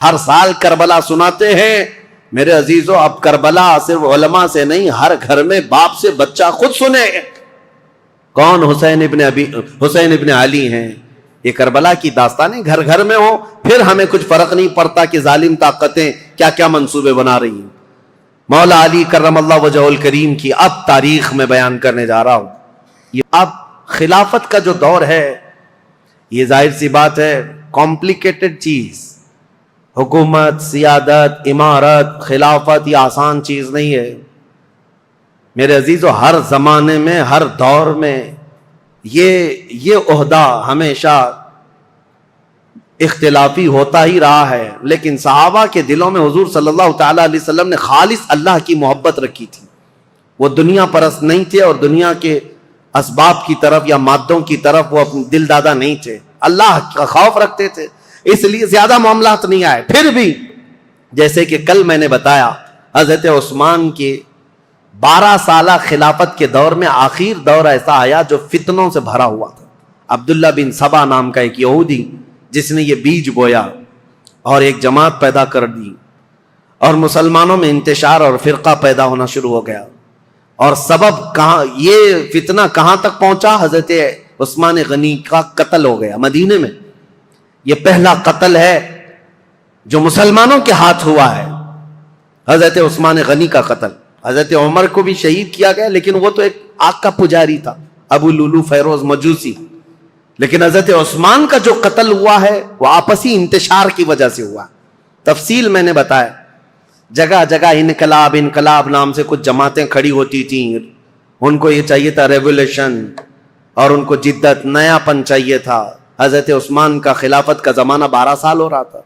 ہر سال کربلا سناتے ہیں. میرے عزیزو اب کربلا صرف علماء سے نہیں، ہر گھر میں باپ سے بچہ خود سنے. کون؟ حسین ابن علی ہیں. یہ کربلا کی داستانیں گھر گھر میں ہو، پھر ہمیں کچھ فرق نہیں پڑتا کہ ظالم طاقتیں کیا کیا منصوبے بنا رہی ہیں. مولا علی کرم اللہ وجہہ الکریم کی اب تاریخ میں بیان کرنے جا رہا ہوں. یہ اب خلافت کا جو دور ہے، یہ ظاہر سی بات ہے کمپلیکیٹڈ چیز. حکومت، سیادت، امارت، خلافت یہ آسان چیز نہیں ہے. میرے عزیزو ہر زمانے میں، ہر دور میں یہ عہدہ ہمیشہ اختلافی ہوتا ہی رہا ہے. لیکن صحابہ کے دلوں میں حضور صلی اللہ تعالی علیہ وسلم نے خالص اللہ کی محبت رکھی تھی. وہ دنیا پرست نہیں تھے اور دنیا کے اسباب کی طرف یا مادوں کی طرف وہ اپنے دل دادا نہیں تھے. اللہ کا خوف رکھتے تھے، اس لیے زیادہ معاملات نہیں آئے. پھر بھی جیسے کہ کل میں نے بتایا، حضرت عثمان کے 12 سالہ خلافت کے دور میں آخر دور ایسا آیا جو فتنوں سے بھرا ہوا تھا. عبداللہ بن سبا نام کا ایک یہودی جس نے یہ بیج بویا اور ایک جماعت پیدا کر دی، اور مسلمانوں میں انتشار اور فرقہ پیدا ہونا شروع ہو گیا. اور سبب کہاں، یہ فتنہ کہاں تک پہنچا؟ حضرت عثمان غنی کا قتل ہو گیا مدینے میں. یہ پہلا قتل ہے جو مسلمانوں کے ہاتھ ہوا ہے، حضرت عثمان غنی کا قتل. حضرت عمر کو بھی شہید کیا گیا، لیکن وہ تو ایک آگ کا پجاری تھا، ابو لولو فیروز مجوسی. لیکن حضرت عثمان کا جو قتل ہوا ہے وہ آپسی انتشار کی وجہ سے ہوا. تفصیل میں نے بتایا. جگہ جگہ انقلاب نام سے کچھ جماعتیں کھڑی ہوتی تھیں. ان کو یہ چاہیے تھا ریولیوشن، اور ان کو جدت، نیا پن چاہیے تھا. حضرت عثمان کا خلافت کا زمانہ 12 سال ہو رہا تھا،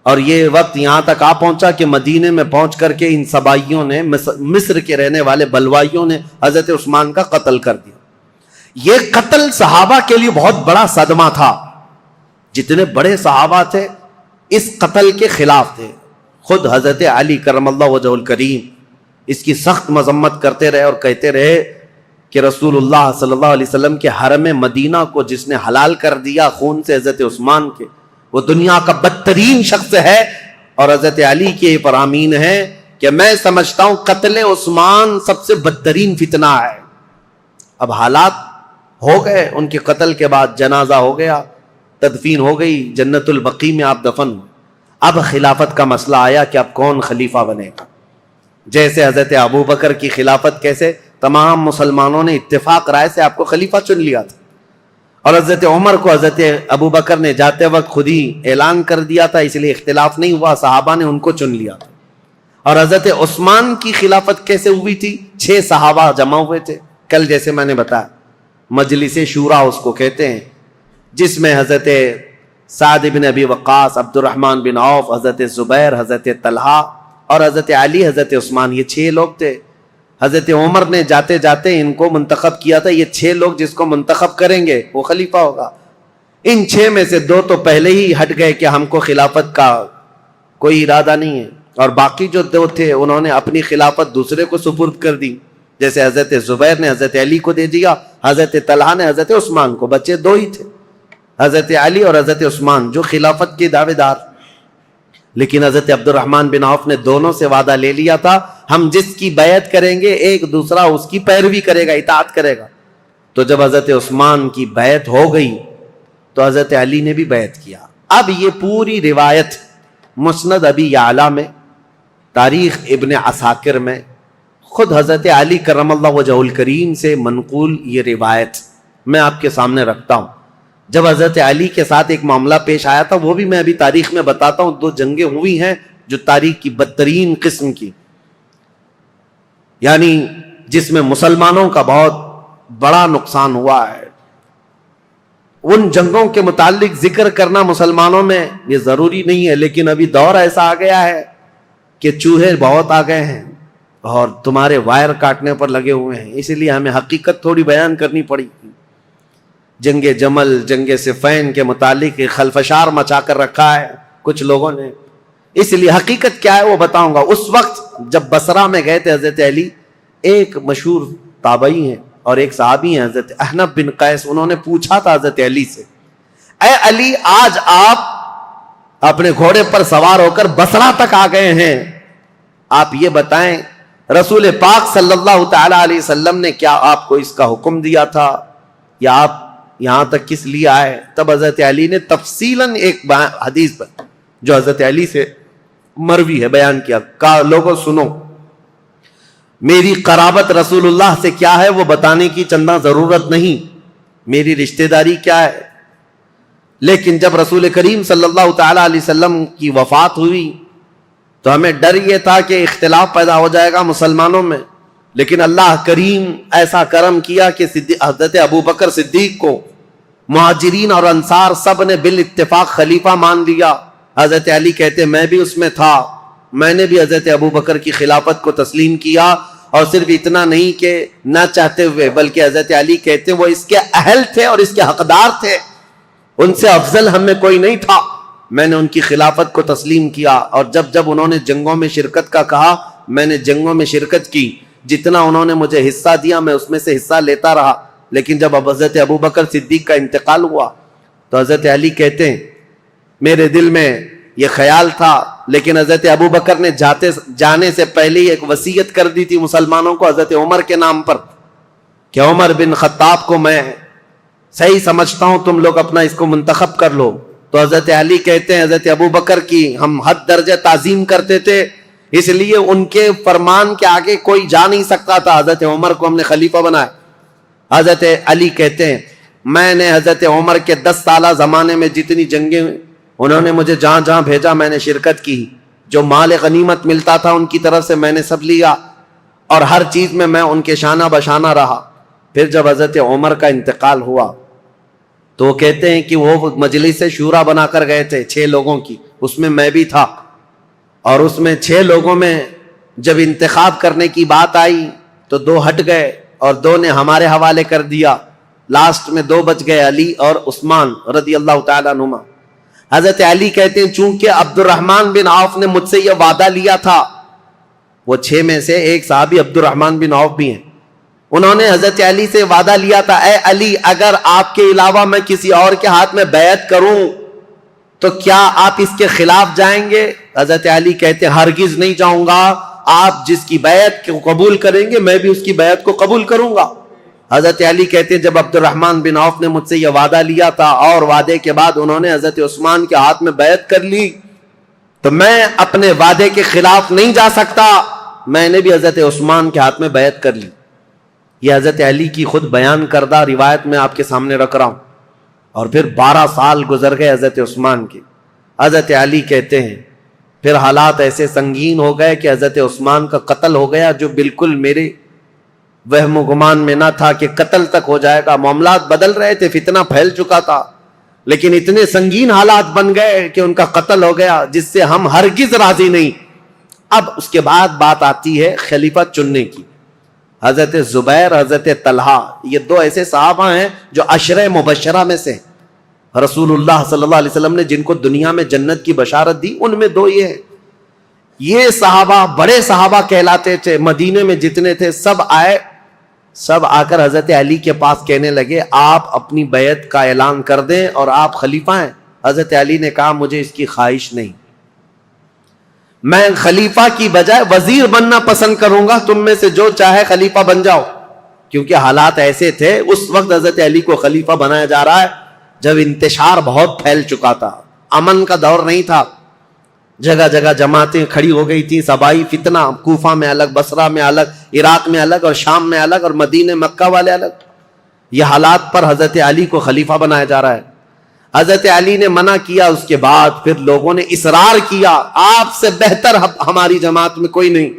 اور یہ وقت یہاں تک آ پہنچا کہ مدینے میں پہنچ کر کے ان سبائیوں نے، مصر کے رہنے والے بلوائیوں نے حضرت عثمان کا قتل کر دیا. یہ قتل صحابہ کے لیے بہت بڑا صدمہ تھا. جتنے بڑے صحابہ تھے اس قتل کے خلاف تھے. خود حضرت علی کرم اللہ وجہہ الکریم اس کی سخت مذمت کرتے رہے اور کہتے رہے کہ رسول اللہ صلی اللہ علیہ وسلم کے حرم مدینہ کو جس نے حلال کر دیا خون سے حضرت عثمان کے، وہ دنیا کا بدترین شخص ہے. اور حضرت علی کے یہ فرامین ہے کہ میں سمجھتا ہوں قتل عثمان سب سے بدترین فتنہ ہے. اب حالات ہو گئے، ان کے قتل کے بعد جنازہ ہو گیا، تدفین ہو گئی، جنت البقیع میں آپ دفن ہوئے. اب خلافت کا مسئلہ آیا کہ اب کون خلیفہ بنے گا. جیسے حضرت ابو بکر کی خلافت، کیسے تمام مسلمانوں نے اتفاق رائے سے آپ کو خلیفہ چن لیا تھا، اور حضرت عمر کو حضرت ابو بکر نے جاتے وقت خود ہی اعلان کر دیا تھا، اس لیے اختلاف نہیں ہوا، صحابہ نے ان کو چن لیا تھا. اور حضرت عثمان کی خلافت کیسے ہوئی تھی؟ 6 صحابہ جمع ہوئے تھے. کل جیسے میں نے بتایا مجلس شورا اس کو کہتے ہیں، جس میں حضرت سعد بن ابی وقاص، عبد الرحمن بن عوف، حضرت زبیر، حضرت طلحہ اور حضرت علی، حضرت عثمان، یہ 6 لوگ تھے. حضرت عمر نے جاتے جاتے ان کو منتخب کیا تھا، یہ 6 لوگ جس کو منتخب کریں گے وہ خلیفہ ہوگا. ان 6 میں سے 2 تو پہلے ہی ہٹ گئے کہ ہم کو خلافت کا کوئی ارادہ نہیں ہے، اور باقی جو 2 تھے انہوں نے اپنی خلافت دوسرے کو سپرد کر دی. جیسے حضرت زبیر نے حضرت علی کو دے دیا، حضرت طلحہ نے حضرت عثمان کو. بچے 2 ہی تھے، حضرت علی اور حضرت عثمان، جو خلافت کے دعوے دار. لیکن حضرت عبد الرحمن بن عوف نے دونوں سے وعدہ لے لیا تھا، ہم جس کی بیعت کریں گے ایک دوسرا اس کی پیروی کرے گا، اطاعت کرے گا. تو جب حضرت عثمان کی بیعت ہو گئی تو حضرت علی نے بھی بیعت کیا. اب یہ پوری روایت مسند ابی یعلا میں، تاریخ ابن عساکر میں، خود حضرت علی کرم اللہ وجہہ الکریم سے منقول یہ روایت میں آپ کے سامنے رکھتا ہوں. جب حضرت علی کے ساتھ ایک معاملہ پیش آیا تھا، وہ بھی میں ابھی تاریخ میں بتاتا ہوں. 2 جنگیں ہوئی ہیں جو تاریخ کی بدترین قسم کی، یعنی جس میں مسلمانوں کا بہت بڑا نقصان ہوا ہے. ان جنگوں کے متعلق ذکر کرنا مسلمانوں میں یہ ضروری نہیں ہے، لیکن ابھی دور ایسا آ گیا ہے کہ چوہے بہت آ گئے ہیں اور تمہارے وائر کاٹنے پر لگے ہوئے ہیں، اس لیے ہمیں حقیقت تھوڑی بیان کرنی پڑی. جنگ جمل، جنگ صفین کے متعلق خلفشار مچا کر رکھا ہے کچھ لوگوں نے، اس لیے حقیقت کیا ہے وہ بتاؤں گا. اس وقت جب بصرہ میں گئے تھے حضرت علی، ایک مشہور تابعی ہیں اور ایک صحابی ہیں حضرت احنف بن قیس، انہوں نے پوچھا تھا حضرت علی سے، اے علی، آج آپ اپنے گھوڑے پر سوار ہو کر بصرہ تک آ گئے ہیں. آپ یہ بتائیں رسول پاک صلی اللہ تعالی علیہ وسلم نے کیا آپ کو اس کا حکم دیا تھا یا آپ یہاں تک کس لیے آئے؟ تب حضرت علی نے تفصیلاً ایک حدیث پر جو حضرت علی سے مروی ہے بیان کیا. کہا لوگوں سنو، میری قرابت رسول اللہ سے کیا ہے وہ بتانے کی چندہ ضرورت نہیں، میری رشتہ داری کیا ہے. لیکن جب رسول کریم صلی اللہ تعالی علیہ وسلم کی وفات ہوئی تو ہمیں ڈر یہ تھا کہ اختلاف پیدا ہو جائے گا مسلمانوں میں، لیکن اللہ کریم ایسا کرم کیا کہ حضرت ابو بکر صدیق کو مہاجرین اور انصار سب نے بالاتفاق خلیفہ مان لیا. حضرت علی کہتے میں بھی اس میں تھا، میں نے بھی حضرت ابو بکر کی خلافت کو تسلیم کیا، اور صرف اتنا نہیں کہ نہ چاہتے ہوئے، بلکہ حضرت علی کہتے وہ اس کے اہل تھے اور اس کے حقدار تھے، ان سے افضل ہم میں کوئی نہیں تھا. میں نے ان کی خلافت کو تسلیم کیا، اور جب انہوں نے جنگوں میں شرکت کا کہا میں نے جنگوں میں شرکت کی، جتنا انہوں نے مجھے حصہ دیا میں اس میں سے حصہ لیتا رہا. لیکن جب حضرت ابو بکر صدیق کا انتقال ہوا تو حضرت علی کہتے ہیں میرے دل میں یہ خیال تھا، لیکن حضرت ابو بکر نے جانے سے پہلے ایک وصیت کر دی تھی مسلمانوں کو حضرت عمر کے نام پر کہ عمر بن خطاب کو میں صحیح سمجھتا ہوں، تم لوگ اپنا اس کو منتخب کر لو. تو حضرت علی کہتے ہیں حضرت ابو بکر کی ہم حد درجہ تعظیم کرتے تھے، اس لیے ان کے فرمان کے آگے کوئی جا نہیں سکتا تھا. حضرت عمر کو ہم نے خلیفہ بنایا. حضرت علی کہتے ہیں میں نے حضرت عمر کے 10 سالہ زمانے میں جتنی جنگیں انہوں نے مجھے جہاں جہاں بھیجا میں نے شرکت کی، جو مال غنیمت ملتا تھا ان کی طرف سے میں نے سب لیا، اور ہر چیز میں ان کے شانہ بشانہ رہا. پھر جب حضرت عمر کا انتقال ہوا تو وہ کہتے ہیں کہ وہ مجلس شورا بنا کر گئے تھے 6 لوگوں کی، اس میں بھی تھا، اور اس میں 6 لوگوں میں جب انتخاب کرنے کی بات آئی تو 2 ہٹ گئے اور 2 نے ہمارے حوالے کر دیا. لاسٹ میں 2 بچ گئے، علی اور عثمان رضی اللہ تعالیٰ عنہما. حضرت علی کہتے ہیں چونکہ عبد الرحمن بن عوف نے مجھ سے یہ وعدہ لیا تھا، وہ 6 میں سے ایک صحابی عبد الرحمن بن عوف بھی ہیں، انہوں نے حضرت علی سے وعدہ لیا تھا اے علی اگر آپ کے علاوہ میں کسی اور کے ہاتھ میں بیعت کروں تو کیا آپ اس کے خلاف جائیں گے؟ حضرت علی کہتے ہیں ہرگز نہیں جاؤں گا، آپ جس کی بیعت کو قبول کریں گے میں بھی اس کی بیعت کو قبول کروں گا. حضرت علی کہتے ہیں جب عبد الرحمن بن عوف نے مجھ سے یہ وعدہ لیا تھا اور وعدے کے بعد انہوں نے حضرت عثمان کے ہاتھ میں بیعت کر لی تو میں اپنے وعدے کے خلاف نہیں جا سکتا، میں نے بھی حضرت عثمان کے ہاتھ میں بیعت کر لی. یہ حضرت علی کی خود بیان کردہ روایت میں آپ کے سامنے رکھ رہا ہوں. اور پھر 12 سال گزر گئے حضرت عثمان کے. حضرت علی کہتے ہیں پھر حالات ایسے سنگین ہو گئے کہ حضرت عثمان کا قتل ہو گیا، جو بالکل میرے وہم و گمان میں نہ تھا کہ قتل تک ہو جائے گا. معاملات بدل رہے تھے، فتنہ پھیل چکا تھا، لیکن اتنے سنگین حالات بن گئے کہ ان کا قتل ہو گیا جس سے ہم ہرگز راضی نہیں. اب اس کے بعد بات آتی ہے خلیفہ چننے کی. حضرت زبیر، حضرت طلحہ، یہ 2 ایسے صحابہ ہیں جو عشرہ مبشرہ میں سے رسول اللہ صلی اللہ علیہ وسلم نے جن کو دنیا میں جنت کی بشارت دی، ان میں 2 یہ ہیں. یہ صحابہ بڑے صحابہ کہلاتے تھے، مدینے میں جتنے تھے سب آ کر حضرت علی کے پاس کہنے لگے آپ اپنی بیعت کا اعلان کر دیں اور آپ خلیفہ ہیں. حضرت علی نے کہا مجھے اس کی خواہش نہیں، میں خلیفہ کی بجائے وزیر بننا پسند کروں گا، تم میں سے جو چاہے خلیفہ بن جاؤ. کیونکہ حالات ایسے تھے اس وقت حضرت علی کو خلیفہ بنایا جا رہا ہے جب انتشار بہت پھیل چکا تھا، امن کا دور نہیں تھا، جگہ جگہ جماعتیں کھڑی ہو گئی تھی، صبائی فتنہ، کوفہ میں الگ، بصرہ میں الگ، عراق میں الگ، اور شام میں الگ، اور مدینہ مکہ والے الگ. یہ حالات پر حضرت علی کو خلیفہ بنایا جا رہا ہے. حضرت علی نے منع کیا، اس کے بعد پھر لوگوں نے اصرار کیا آپ سے بہتر ہماری جماعت میں کوئی نہیں.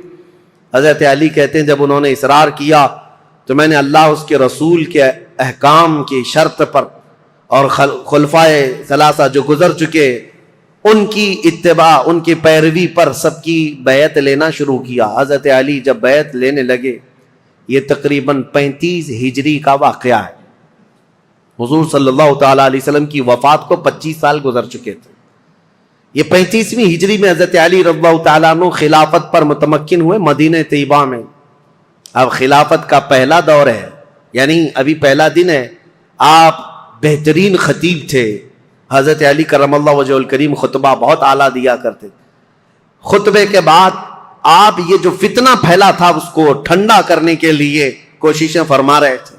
حضرت علی کہتے ہیں جب انہوں نے اصرار کیا تو میں نے اللہ اس کے رسول کے احکام کی شرط پر اور خلفائے ثلاثہ جو گزر چکے ان کی اتباع، ان کی پیروی پر سب کی بیعت لینا شروع کیا. حضرت علی جب بیعت لینے لگے، یہ تقریباً 35 ہجری کا واقعہ ہے. حضور صلی اللہ تعالیٰ علیہ وسلم کی وفات کو 25 سال گزر چکے تھے. یہ 35ویں ہجری میں حضرت علی رضی اللہ تعالیٰ عنہ خلافت پر متمکن ہوئے مدینہ طیبہ میں. اب خلافت کا پہلا دور ہے، یعنی ابھی پہلا دن ہے. آپ بہترین خطیب تھے، حضرت علی کرم اللہ وجہ الکریم خطبہ بہت اعلیٰ دیا کرتے. خطبے کے بعد آپ یہ جو فتنہ پھیلا تھا اس کو ٹھنڈا کرنے کے لیے کوششیں فرما رہے تھے.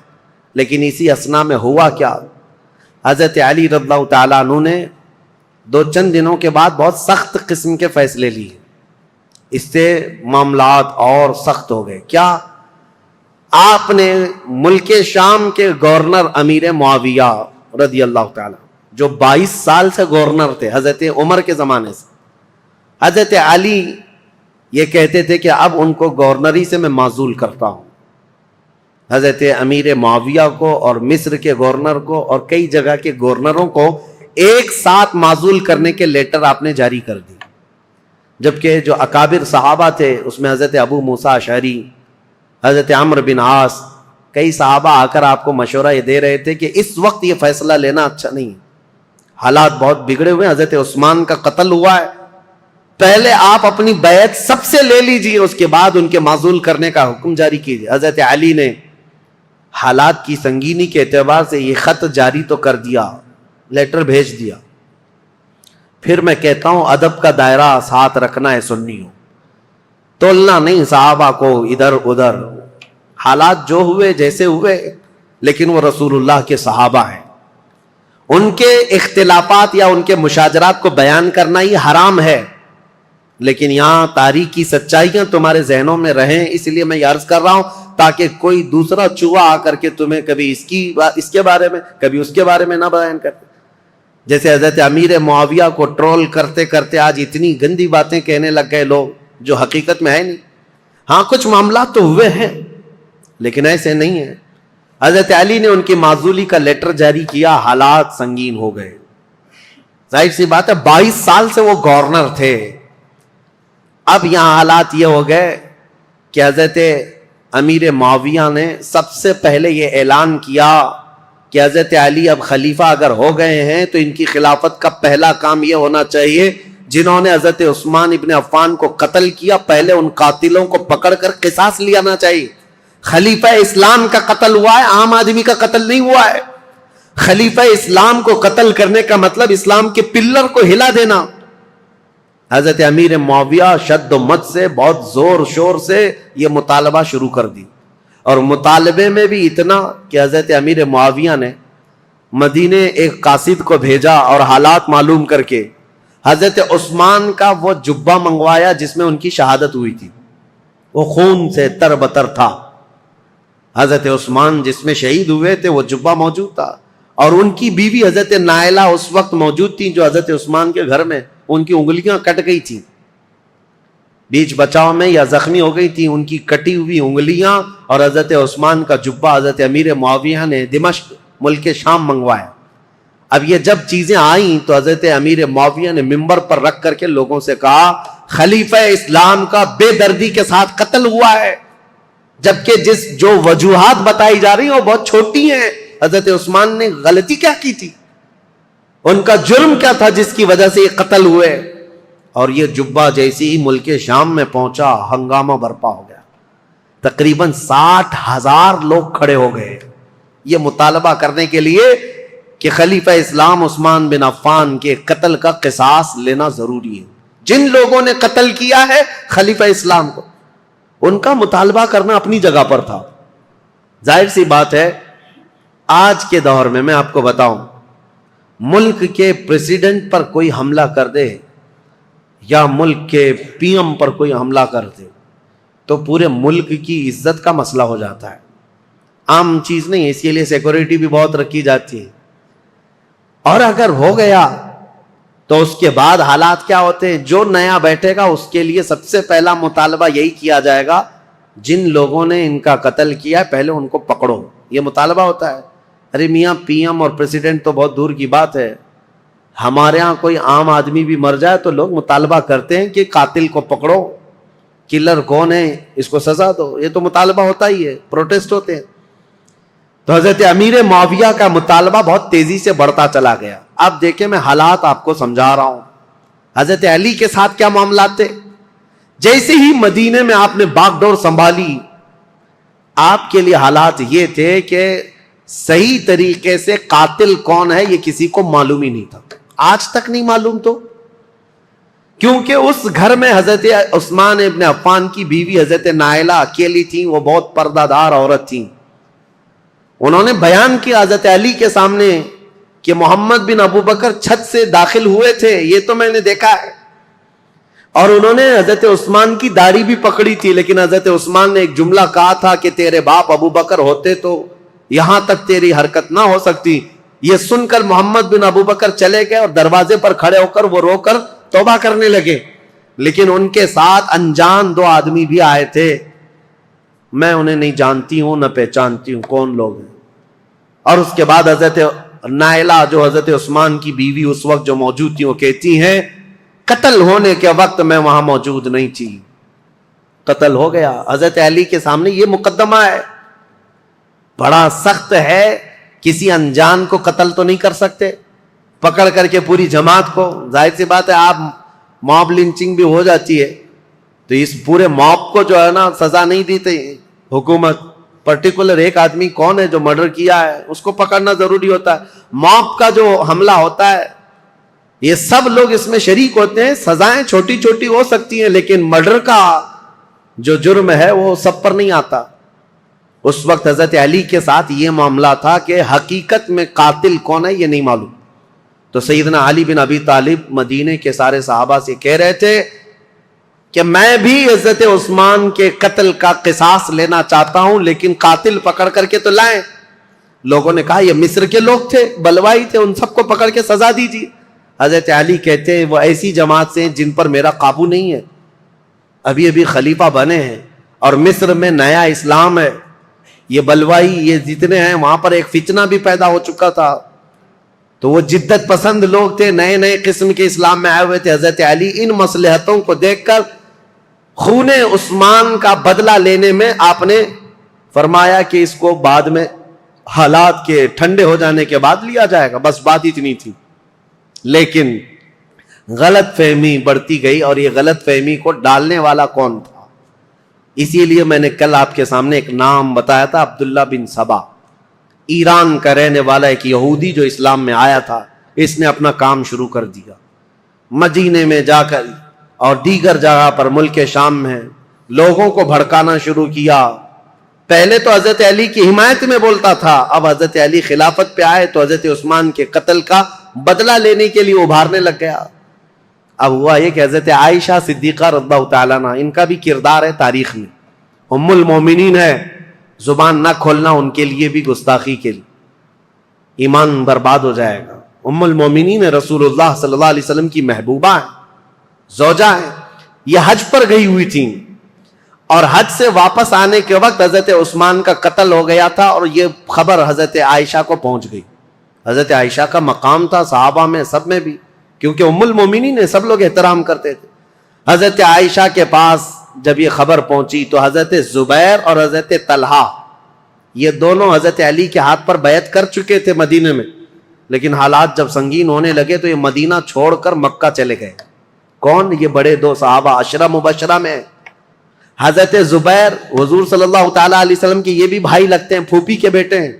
لیکن اسی اثنا میں ہوا کیا, حضرت علی رضی اللہ تعالیٰ عنہ نے چند دنوں کے بعد بہت سخت قسم کے فیصلے لیے. اس سے معاملات اور سخت ہو گئے. کیا؟ آپ نے ملک شام کے گورنر امیر معاویہ رضی اللہ تعالیٰ, جو 22 سال سے گورنر تھے حضرت عمر کے زمانے سے, حضرت علی یہ کہتے تھے کہ اب ان کو گورنری سے میں معزول کرتا ہوں. حضرت امیر معاویہ کو اور مصر کے گورنر کو اور کئی جگہ کے گورنروں کو ایک ساتھ معزول کرنے کے لیٹر آپ نے جاری کر دی. جبکہ جو اکابر صحابہ تھے اس میں حضرت ابو موسیٰ اشعری, حضرت عمرو بن عاص, کئی صحابہ آ کر آپ کو مشورہ یہ دے رہے تھے کہ اس وقت یہ فیصلہ لینا اچھا نہیں ہے, حالات بہت بگڑے ہوئے ہیں, حضرت عثمان کا قتل ہوا ہے, پہلے آپ اپنی بیعت سب سے لے لیجئے, اس کے بعد ان کے معزول کرنے کا حکم جاری کیجئے. حضرت علی نے حالات کی سنگینی کے اعتبار سے یہ خط جاری تو کر دیا, لیٹر بھیج دیا. پھر میں کہتا ہوں ادب کا دائرہ ساتھ رکھنا ہے سنیوں, تولنا نہیں صحابہ کو ادھر ادھر. حالات جو ہوئے جیسے ہوئے, لیکن وہ رسول اللہ کے صحابہ ہیں. ان کے اختلافات یا ان کے مشاجرات کو بیان کرنا ہی حرام ہے, لیکن یہاں تاریخی سچائیاں تمہارے ذہنوں میں رہیں, اس لیے میں یہ عرض کر رہا ہوں تاکہ کوئی دوسرا چوہا آ کر کے تمہیں کبھی اس کے بارے میں کبھی اس کے بارے میں نہ بیان کرے. جیسے حضرت امیر معاویہ کو ٹرول کرتے کرتے آج اتنی گندی باتیں کہنے لگ گئے لوگ جو حقیقت میں ہے نہیں. ہاں کچھ معاملات تو ہوئے ہیں لیکن ایسے نہیں ہیں. حضرت علی نے ان کی معزولی کا لیٹر جاری کیا, حالات سنگین ہو گئے. ظاہر سی بات ہے 22 سال سے وہ گورنر تھے. اب یہاں حالات یہ ہو گئے کہ حضرت امیر معاویہ نے سب سے پہلے یہ اعلان کیا کہ حضرت علی اب خلیفہ اگر ہو گئے ہیں تو ان کی خلافت کا پہلا کام یہ ہونا چاہیے جنہوں نے حضرت عثمان ابن عفان کو قتل کیا, پہلے ان قاتلوں کو پکڑ کر قصاص لینا چاہیے. خلیفہ اسلام کا قتل ہوا ہے, عام آدمی کا قتل نہیں ہوا ہے. خلیفہ اسلام کو قتل کرنے کا مطلب اسلام کے پلر کو ہلا دینا. حضرت امیر معاویہ شد و مت سے بہت زور شور سے یہ مطالبہ شروع کر دی, اور مطالبے میں بھی اتنا کہ حضرت امیر معاویہ نے مدینے ایک قاصد کو بھیجا اور حالات معلوم کر کے حضرت عثمان کا وہ جبہ منگوایا جس میں ان کی شہادت ہوئی تھی. وہ خون سے تر بتر تھا. حضرت عثمان جس میں شہید ہوئے تھے وہ جبہ موجود تھا, اور ان کی بیوی حضرت نائلہ اس وقت موجود تھی جو حضرت عثمان کے گھر میں ان کی انگلیاں کٹ گئی تھی, بیچ بچاؤ میں یا زخمی ہو گئی تھی, ان کی کٹی ہوئی انگلیاں اور حضرت عثمان کا جبہ حضرت امیر معاویہ نے دمشق ملک شام منگوایا. اب یہ جب چیزیں آئیں تو حضرت امیر معاویہ نے منبر پر رکھ کر کے لوگوں سے کہا خلیفہ اسلام کا بے دردی کے ساتھ قتل ہوا ہے, جبکہ جو وجوہات بتائی جا رہی ہیں وہ بہت چھوٹی ہیں. حضرت عثمان نے غلطی کیا کی تھی, ان کا جرم کیا تھا جس کی وجہ سے یہ قتل ہوئے. اور یہ جبہ جیسی ہی ملک شام میں پہنچا, ہنگامہ برپا ہو گیا. تقریباً 60,000 لوگ کھڑے ہو گئے یہ مطالبہ کرنے کے لیے کہ خلیفہ اسلام عثمان بن عفان کے قتل کا قصاص لینا ضروری ہے. جن لوگوں نے قتل کیا ہے خلیفہ اسلام کو, ان کا مطالبہ کرنا اپنی جگہ پر تھا. ظاہر سی بات ہے آج کے دور میں آپ کو بتاؤں, ملک کے پریزیڈنٹ پر کوئی حملہ کر دے یا ملک کے پی ایم پر کوئی حملہ کر دے تو پورے ملک کی عزت کا مسئلہ ہو جاتا ہے. عام چیز نہیں ہے, اسی لیے سیکورٹی بھی بہت رکھی جاتی ہے. اور اگر ہو گیا تو اس کے بعد حالات کیا ہوتے ہیں, جو نیا بیٹھے گا اس کے لیے سب سے پہلا مطالبہ یہی کیا جائے گا جن لوگوں نے ان کا قتل کیا ہے پہلے ان کو پکڑو. یہ مطالبہ ہوتا ہے. ارے میاں پی ایم اور پریزیڈنٹ تو بہت دور کی بات ہے, ہمارے ہاں کوئی عام آدمی بھی مر جائے تو لوگ مطالبہ کرتے ہیں کہ قاتل کو پکڑو, کلر کون ہے اس کو سزا دو. یہ تو مطالبہ ہوتا ہی ہے, پروٹیسٹ ہوتے ہیں. تو حضرت امیر معاویہ کا مطالبہ بہت تیزی سے بڑھتا چلا گیا. اب دیکھیں میں حالات آپ کو سمجھا رہا ہوں. حضرت علی کے ساتھ کیا معاملات تھے. جیسے ہی مدینے میں آپ نے باغ ڈور سنبھالی, آپ کے لیے حالات یہ تھے کہ صحیح طریقے سے قاتل کون ہے یہ کسی کو معلوم ہی نہیں تھا، آج تک نہیں معلوم، تو کیونکہ اس گھر میں حضرت عثمان ابن عفان کی بیوی حضرت نائلہ اکیلی تھیں، وہ بہت پردہ دار عورت تھیں. انہوں نے بیان کیا حضرت علی کے سامنے کہ محمد بن ابو بکر چھت سے داخل ہوئے تھے، یہ تو میں نے دیکھا ہے. اور انہوں نے حضرت عثمان کی داڑھی بھی پکڑی تھی، لیکن حضرت عثمان نے ایک جملہ کہا تھا کہ تیرے باپ ابو بکر ہوتے تو یہاں تک تیری حرکت نہ ہو سکتی. یہ سن کر محمد بن ابو بکر چلے گئے اور دروازے پر کھڑے ہو کر وہ رو کر توبہ کرنے لگے. لیکن ان کے ساتھ انجان دو آدمی بھی آئے تھے، میں انہیں نہیں جانتی ہوں نہ پہچانتی ہوں کون لوگ ہیں. اور اس کے بعد حضرت نائلہ جو حضرت عثمان کی بیوی اس وقت جو موجود تھی، وہ کہتی ہیں قتل ہونے کے وقت میں وہاں موجود نہیں تھی، قتل ہو گیا. حضرت علی کے سامنے یہ مقدمہ ہے، بڑا سخت ہے، کسی انجان کو قتل تو نہیں کر سکتے پکڑ کر کے پوری جماعت کو. ظاہر سی بات ہے آپ موب لنچنگ بھی ہو جاتی ہے تو اس پورے موب کو جو ہے نا سزا نہیں دیتے حکومت. پرٹیکولر ایک آدمی کون ہے جو مرڈر کیا ہے اس کو پکڑنا ضروری ہوتا ہے. موب کا جو حملہ ہوتا ہے یہ سب لوگ اس میں شریک ہوتے ہیں. سزائیں چھوٹی چھوٹی ہو سکتی ہیں لیکن مرڈر کا جو جرم ہے وہ سب پر نہیں آتا. اس وقت حضرت علی کے ساتھ یہ معاملہ تھا کہ حقیقت میں قاتل کون ہے یہ نہیں معلوم. تو سیدنا علی بن ابی طالب مدینے کے سارے صحابہ سے کہہ رہے تھے کہ میں بھی حضرت عثمان کے قتل کا قصاص لینا چاہتا ہوں، لیکن قاتل پکڑ کر کے تو لائیں. لوگوں نے کہا یہ مصر کے لوگ تھے، بلوائی تھے، ان سب کو پکڑ کے سزا دیجیے. حضرت علی کہتے ہیں وہ ایسی جماعت سے ہیں جن پر میرا قابو نہیں ہے، ابھی ابھی خلیفہ بنے ہیں اور مصر میں نیا اسلام ہے. یہ بلوائی یہ جتنے ہیں وہاں پر ایک فتنہ بھی پیدا ہو چکا تھا، تو وہ جدت پسند لوگ تھے، نئے نئے قسم کے اسلام میں آئے ہوئے تھے. حضرت علی ان مصلحتوں کو دیکھ کر خون عثمان کا بدلہ لینے میں آپ نے فرمایا کہ اس کو بعد میں حالات کے ٹھنڈے ہو جانے کے بعد لیا جائے گا، بس بات اتنی تھی. لیکن غلط فہمی بڑھتی گئی اور یہ غلط فہمی کو ڈالنے والا کون تھا؟ اسی لیے میں نے کل آپ کے سامنے ایک نام بتایا تھا، عبداللہ بن سبا، ایران کا رہنے والا ایک یہودی جو اسلام میں آیا تھا. اس نے اپنا کام شروع کر دیا مدینے میں جا کر اور دیگر جگہ پر ملک شام میں لوگوں کو بھڑکانا شروع کیا. پہلے تو حضرت علی کی حمایت میں بولتا تھا، اب حضرت علی خلافت پہ آئے تو حضرت عثمان کے قتل کا بدلہ لینے کے لیے ابھارنے لگ گیا. اب ہوا یہ کہ حضرت عائشہ صدیقہ رضی اللہ تعالیٰ عنہ، ان کا بھی کردار ہے تاریخ میں، ام المومنین ہے، زبان نہ کھولنا ان کے لیے بھی گستاخی کے لیے، ایمان برباد ہو جائے گا. ام المومنین رسول اللہ صلی اللہ علیہ وسلم کی محبوبہ ہیں، زوجہ ہیں. یہ حج پر گئی ہوئی تھیں اور حج سے واپس آنے کے وقت حضرت عثمان کا قتل ہو گیا تھا اور یہ خبر حضرت عائشہ کو پہنچ گئی. حضرت عائشہ کا مقام تھا صحابہ میں سب میں بھی، کیونکہ ام المومنین نے سب لوگ احترام کرتے تھے. حضرت عائشہ کے پاس جب یہ خبر پہنچی تو حضرت زبیر اور حضرت طلحہ یہ دونوں حضرت علی کے ہاتھ پر بیعت کر چکے تھے مدینے میں، لیکن حالات جب سنگین ہونے لگے تو یہ مدینہ چھوڑ کر مکہ چلے گئے. کون؟ یہ بڑے دو صحابہ عشرہ مبشرہ میں. حضرت زبیر حضور صلی اللہ تعالیٰ علیہ وسلم کے یہ بھی بھائی لگتے ہیں، پھوپھی کے بیٹے ہیں،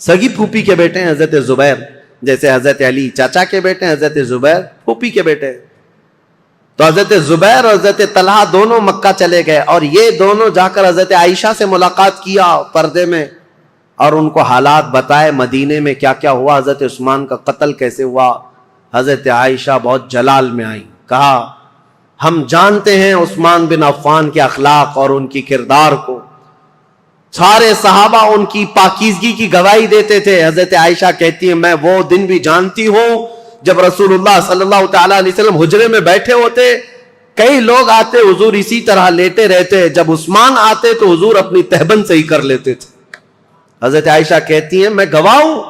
سگی پھوپھی کے بیٹے ہیں حضرت زبیر. جیسے حضرت علی چاچا کے بیٹے ہیں، حضرت زبیر پھوپھی کے بیٹے ہیں. تو حضرت زبیر اور حضرت طلحہ دونوں مکہ چلے گئے اور یہ دونوں جا کر حضرت عائشہ سے ملاقات کیا پردے میں اور ان کو حالات بتائے مدینے میں کیا کیا ہوا، حضرت عثمان کا قتل کیسے ہوا. حضرت عائشہ بہت جلال میں آئیں، کہا ہم جانتے ہیں عثمان بن عفان کے اخلاق اور ان کی کردار کو، سارے صحابہ ان کی پاکیزگی کی گواہی دیتے تھے. حضرت عائشہ کہتی ہیں میں وہ دن بھی جانتی ہوں جب رسول اللہ صلی اللہ تعالیٰ علیہ وسلم حجرے میں بیٹھے ہوتے، کئی لوگ آتے حضور اسی طرح لیٹے رہتے، جب عثمان آتے تو حضور اپنی تہبند سے ہی کر لیتے تھے. حضرت عائشہ کہتی ہیں میں گواہ ہوں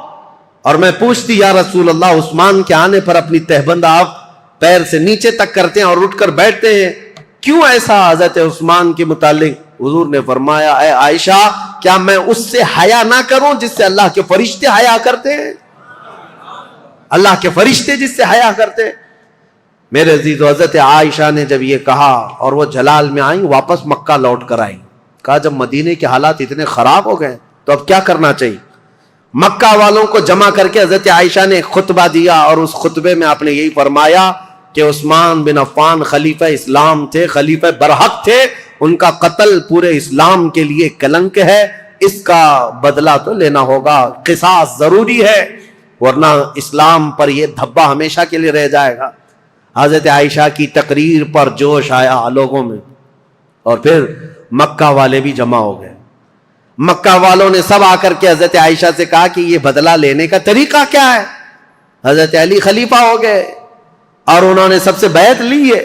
اور میں پوچھتی یا رسول اللہ عثمان کے آنے پر اپنی تہبند آپ پیر سے نیچے تک کرتے ہیں اور اٹھ کر بیٹھتے ہیں، کیوں ایسا؟ حضرت عثمان کے متعلق حضور نے فرمایا اے عائشہ کیا میں اس سے حیا نہ کروں جس سے اللہ کے فرشتے حیا کرتے ہیں؟ اللہ کے فرشتے جس سے حیا کرتے ہیں. میرے عزیز، حضرت عائشہ نے جب یہ کہا اور وہ جلال میں آئیں، واپس مکہ لوٹ کر آئیں، کہا جب مدینے کے حالات اتنے خراب ہو گئے تو اب کیا کرنا چاہیے؟ مکہ والوں کو جمع کر کے حضرت عائشہ نے ایک خطبہ دیا، اور اس خطبے میں آپ نے یہی فرمایا کہ عثمان بن عفان خلیفہ اسلام تھے، خلیفہ برحق تھے، ان کا قتل پورے اسلام کے لیے کلنک ہے، اس کا بدلہ تو لینا ہوگا، قصاص ضروری ہے، ورنہ اسلام پر یہ دھبا ہمیشہ کے لیے رہ جائے گا۔ حضرت عائشہ کی تقریر پر جوش آیا لوگوں میں، اور پھر مکہ والے بھی جمع ہو گئے۔ مکہ والوں نے سب آ کر کے حضرت عائشہ سے کہا کہ یہ بدلہ لینے کا طریقہ کیا ہے؟ حضرت علی خلیفہ ہو گئے اور انہوں نے سب سے بیعت لی ہے،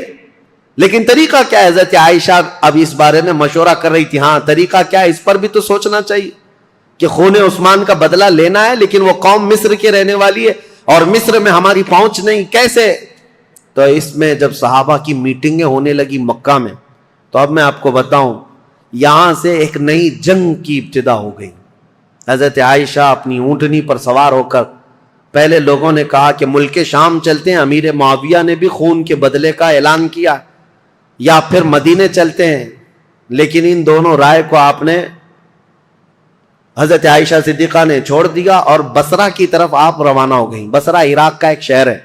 لیکن طریقہ کیا ہے؟ حضرت عائشہ اب اس بارے میں مشورہ کر رہی تھی، ہاں طریقہ کیا ہے، اس پر بھی تو سوچنا چاہیے کہ خون عثمان کا بدلہ لینا ہے، لیکن وہ قوم مصر کے رہنے والی ہے اور مصر میں ہماری پہنچ نہیں، کیسے؟ تو اس میں جب صحابہ کی میٹنگیں ہونے لگی مکہ میں، تو اب میں آپ کو بتاؤں، یہاں سے ایک نئی جنگ کی ابتدا ہو گئی۔ حضرت عائشہ اپنی اونٹنی پر سوار ہو کر، پہلے لوگوں نے کہا کہ ملک شام چلتے ہیں، امیر معاویہ نے بھی خون کے بدلے کا اعلان کیا، یا پھر مدینے چلتے ہیں، لیکن ان دونوں رائے کو آپ نے، حضرت عائشہ صدیقہ نے چھوڑ دیا اور بصرہ کی طرف آپ روانہ ہو گئیں۔ بصرہ عراق کا ایک شہر ہے۔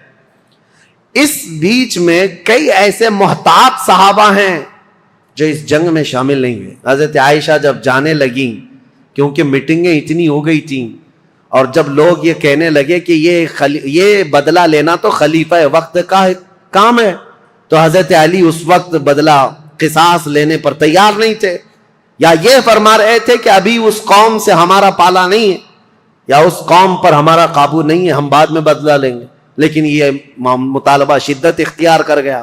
اس بیچ میں کئی ایسے محتاط صحابہ ہیں جو اس جنگ میں شامل نہیں ہوئے۔ حضرت عائشہ جب جانے لگیں، کیونکہ میٹنگیں اتنی ہو گئی تھیں، اور جب لوگ یہ کہنے لگے کہ یہ بدلہ لینا تو خلیفہ وقت کا کام ہے، تو حضرت علی اس وقت بدلہ قصاص لینے پر تیار نہیں تھے، یا یہ فرما رہے تھے کہ ابھی اس قوم سے ہمارا پالا نہیں ہے، یا اس قوم پر ہمارا قابو نہیں ہے، ہم بعد میں بدلہ لیں گے، لیکن یہ مطالبہ شدت اختیار کر گیا۔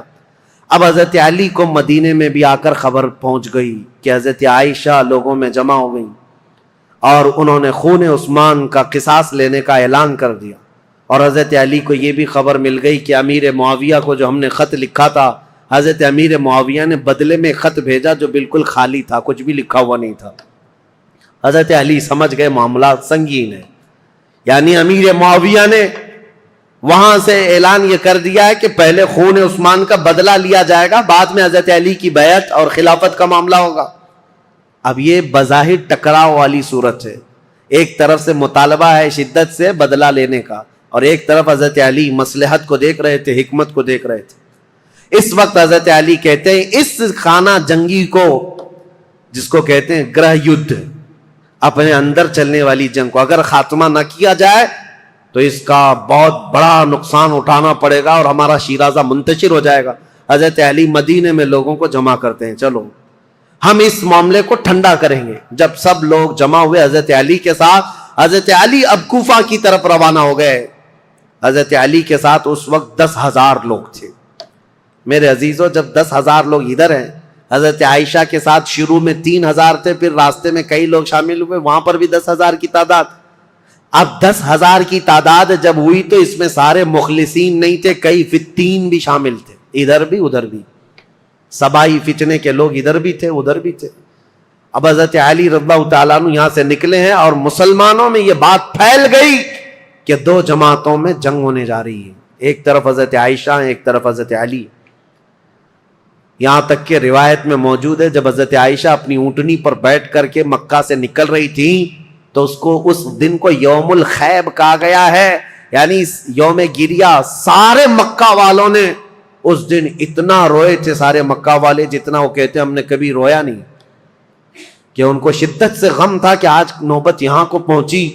اب حضرت علی کو مدینے میں بھی آ کر خبر پہنچ گئی کہ حضرت عائشہ لوگوں میں جمع ہو گئی، اور انہوں نے خون عثمان کا قصاص لینے کا اعلان کر دیا، اور حضرت علی کو یہ بھی خبر مل گئی کہ امیر معاویہ کو جو ہم نے خط لکھا تھا، حضرت امیر معاویہ نے بدلے میں خط بھیجا جو بالکل خالی تھا، کچھ بھی لکھا ہوا نہیں تھا۔ حضرت علی سمجھ گئے معاملات سنگین ہے، یعنی امیر معاویہ نے وہاں سے اعلان یہ کر دیا ہے کہ پہلے خون عثمان کا بدلہ لیا جائے گا، بعد میں حضرت علی کی بیعت اور خلافت کا معاملہ ہوگا۔ اب یہ بظاہر ٹکراؤ والی صورت ہے، ایک طرف سے مطالبہ ہے شدت سے بدلہ لینے کا، اور ایک طرف حضرت علی مصلحت کو دیکھ رہے تھے، حکمت کو دیکھ رہے تھے۔ اس وقت حضرت علی کہتے ہیں اس خانہ جنگی کو، جس کو کہتے ہیں گرہ یدھ، اپنے اندر چلنے والی جنگ کو اگر خاتمہ نہ کیا جائے تو اس کا بہت بڑا نقصان اٹھانا پڑے گا اور ہمارا شیرازہ منتشر ہو جائے گا۔ حضرت علی مدینے میں لوگوں کو جمع کرتے ہیں، چلو ہم اس معاملے کو ٹھنڈا کریں گے۔ جب سب لوگ جمع ہوئے حضرت علی کے ساتھ، حضرت علی اب کوفہ کی طرف روانہ ہو گئے۔ حضرت علی کے ساتھ اس وقت 10,000 لوگ تھے۔ میرے عزیزو، جب 10,000 لوگ ادھر ہیں، حضرت عائشہ کے ساتھ شروع میں 3,000 تھے، پھر راستے میں کئی لوگ شامل ہوئے، وہاں پر بھی 10,000 کی تعداد۔ اب 10,000 کی تعداد جب ہوئی تو اس میں سارے مخلصین نہیں تھے، کئی فتین بھی شامل تھے، ادھر بھی ادھر بھی، سبائی فتنے کے لوگ ادھر بھی تھے ادھر بھی تھے۔ اب حضرت علی رضی اللہ تعالیٰ عنہ یہاں سے نکلے ہیں اور مسلمانوں میں یہ بات پھیل گئی کہ 2 جماعتوں میں جنگ ہونے جا رہی ہے، ایک طرف حضرت عائشہ ایک طرف حضرت علی۔ یہاں تک کہ روایت میں موجود ہے جب حضرت عائشہ اپنی اونٹنی پر بیٹھ کر کے مکہ سے نکل رہی تھی تو اس کو اس دن کو یوم الخیب کہا گیا ہے، یعنی یوم گریہ۔ سارے مکہ والوں نے اس دن اتنا روئے تھے، سارے مکہ والے، جتنا وہ کہتے ہیں ہم نے کبھی رویا نہیں، کہ ان کو شدت سے غم تھا کہ آج نوبت یہاں کو پہنچی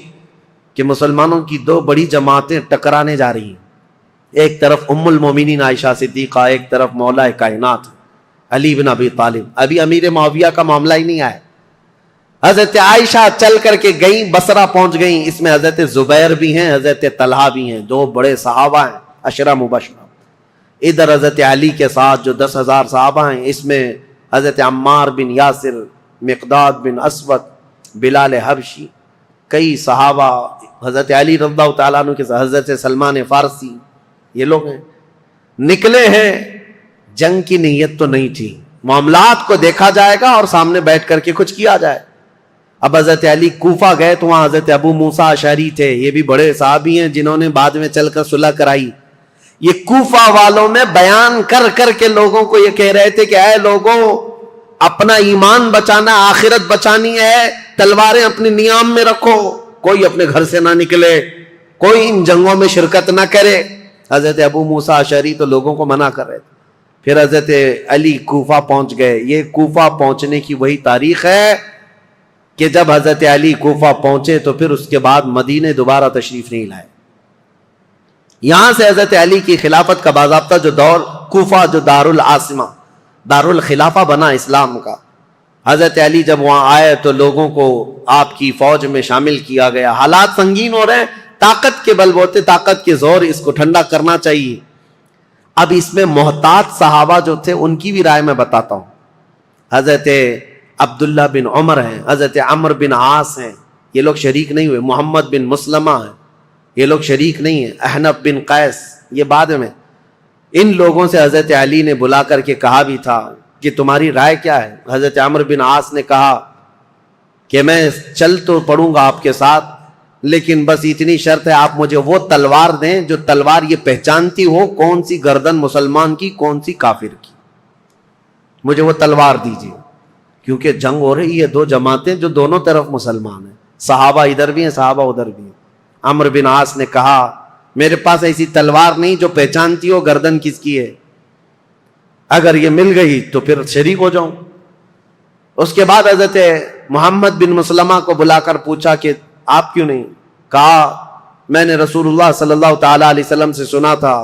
کہ مسلمانوں کی 2 بڑی جماعتیں ٹکرانے جا رہی ہیں، ایک طرف ام المومنین عائشہ صدیقہ، ایک طرف مولا کائنات علی بن ابی طالب۔ ابھی امیر معاویہ کا معاملہ ہی نہیں آیا۔ حضرت عائشہ چل کر کے گئیں، بصرہ پہنچ گئیں، اس میں حضرت زبیر بھی ہیں، حضرت طلحہ بھی ہیں، 2 بڑے صحابہ ہیں، عشرہ مبشرہ۔ ادھر حضرت علی کے ساتھ جو 10,000 صحابہ ہیں، اس میں حضرت عمار بن یاسر، مقداد بن اسود، بلال حبشی، کئی صحابہ، حضرت علی رضی اللہ تعالیٰ عنہ کے ساتھ حضرت سلمان فارسی، یہ لوگ ہیں۔ نکلے ہیں، جنگ کی نیت تو نہیں تھی، معاملات کو دیکھا جائے گا اور سامنے بیٹھ کر کے کچھ کیا جائے۔ اب حضرت علی کوفہ گئے تو وہاں حضرت ابو موسیٰ اشعری تھے، یہ بھی بڑے صحابی ہیں جنہوں نے بعد میں چل کر صلح کرائی۔ یہ کوفہ والوں میں بیان کر کر کے لوگوں کو یہ کہہ رہے تھے کہ اے لوگوں، اپنا ایمان بچانا، آخرت بچانی ہے، تلواریں اپنی نیام میں رکھو، کوئی اپنے گھر سے نہ نکلے, کوئی ان جنگوں میں شرکت نہ کرے. حضرت ابو موسیٰ اشعری تو لوگوں کو منع کر رہے تھے. پھر حضرت علی کوفہ پہنچ گئے. یہ کوفہ پہنچنے کی وہی تاریخ ہے کہ جب حضرت علی کوفہ پہنچے تو پھر اس کے بعد مدینے دوبارہ تشریف نہیں لائے. یہاں سے حضرت علی کی خلافت کا باضابطہ جو دور, کوفہ جو دارالعاصمہ دارالخلافہ بنا اسلام کا, حضرت علی جب وہاں آئے تو لوگوں کو آپ کی فوج میں شامل کیا گیا. حالات سنگین ہو رہے ہیں, طاقت کے بل بوتے, طاقت کے زور, اس کو ٹھنڈا کرنا چاہیے. اب اس میں محتاط صحابہ جو تھے ان کی بھی رائے میں بتاتا ہوں. حضرت عبداللہ بن عمر ہیں, حضرت عمر بن عاص ہیں, یہ لوگ شریک نہیں ہوئے. محمد بن مسلمہ ہیں, یہ لوگ شریک نہیں ہیں. احنف بن قیس, یہ بعد میں. ان لوگوں سے حضرت علی نے بلا کر کے کہا بھی تھا کہ تمہاری رائے کیا ہے. حضرت عمر بن عاص نے کہا کہ میں چل تو پڑوں گا آپ کے ساتھ, لیکن بس اتنی شرط ہے, آپ مجھے وہ تلوار دیں جو تلوار یہ پہچانتی ہو کون سی گردن مسلمان کی کون سی کافر کی. مجھے وہ تلوار دیجیے, کیونکہ جنگ ہو رہی ہے, دو جماعتیں جو دونوں طرف مسلمان ہیں, صحابہ ادھر بھی ہیں صحابہ ادھر بھی ہیں. عمر بن عاص نے کہا میرے پاس ایسی تلوار نہیں جو پہچانتی ہو گردن کس کی ہے, اگر یہ مل گئی تو پھر شریک ہو جاؤں. اس کے بعد حضرت محمد بن مسلمہ کو بلا کر پوچھا کہ آپ کیوں نہیں؟ کہا میں نے رسول اللہ صلی اللہ تعالی علیہ وسلم سے سنا تھا,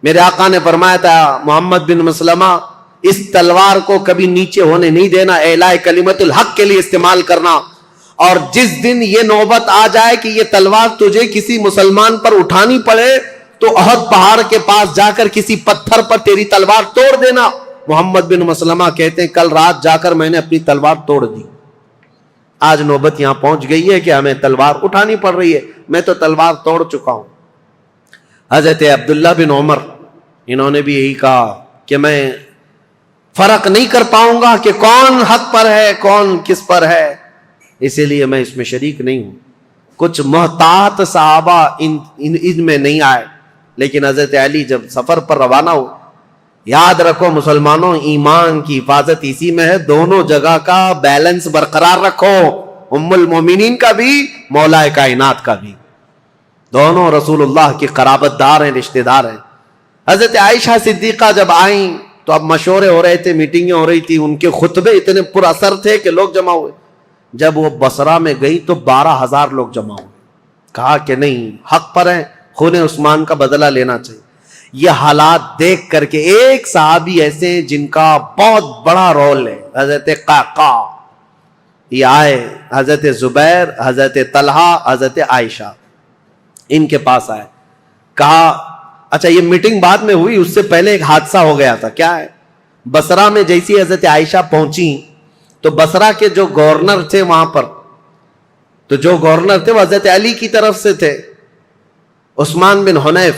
میرے آقا نے فرمایا تھا محمد بن مسلمہ اس تلوار کو کبھی نیچے ہونے نہیں دینا, اعلاء کلمت الحق کے لیے استعمال کرنا, اور جس دن یہ نوبت آ جائے کہ یہ تلوار تجھے کسی مسلمان پر اٹھانی پڑے تو احد پہاڑ کے پاس جا کر کسی پتھر پر تیری تلوار توڑ دینا. محمد بن مسلمہ کہتے ہیں کل رات جا کر میں نے اپنی تلوار توڑ دی. آج نوبت یہاں پہنچ گئی ہے کہ ہمیں تلوار اٹھانی پڑ رہی ہے, میں تو تلوار توڑ چکا ہوں. حضرت عبداللہ بن عمر, انہوں نے بھی یہی کہا کہ میں فرق نہیں کر پاؤں گا کہ کون حق پر ہے کون کس پر ہے, اسی لیے میں اس میں شریک نہیں ہوں. کچھ محتاط صحابہ ان میں نہیں آئے, لیکن حضرت علی جب سفر پر روانہ ہو, یاد رکھو مسلمانوں, ایمان کی حفاظت اسی میں ہے, دونوں جگہ کا بیلنس برقرار رکھو, ام المومنین کا بھی مولا کائنات کا بھی, دونوں رسول اللہ کی قرابت دار ہیں, رشتہ دار ہیں. حضرت عائشہ صدیقہ جب آئیں تو اب مشورے ہو رہے تھے, میٹنگیں ہو رہی تھی, ان کے خطبے اتنے پر اثر تھے کہ لوگ جمع ہوئے. جب وہ بصرہ میں گئی تو 12,000 لوگ جمع ہوئے. کہا کہ نہیں, حق پر ہیں, خون عثمان کا بدلہ لینا چاہیے. یہ حالات دیکھ کر کے ایک صحابی ایسے ہیں جن کا بہت بڑا رول ہے, حضرت قعقاع, یہ آئے, حضرت زبیر, حضرت طلحہ, حضرت عائشہ, ان کے پاس آئے. کہا اچھا یہ میٹنگ بعد میں ہوئی, اس سے پہلے ایک حادثہ ہو گیا تھا. کیا ہے؟ بصرہ میں جیسی حضرت عائشہ پہنچی تو بصرہ کے جو گورنر تھے وہاں پر, تو جو گورنر تھے وہ حضرت علی کی طرف سے تھے, عثمان بن حنیف.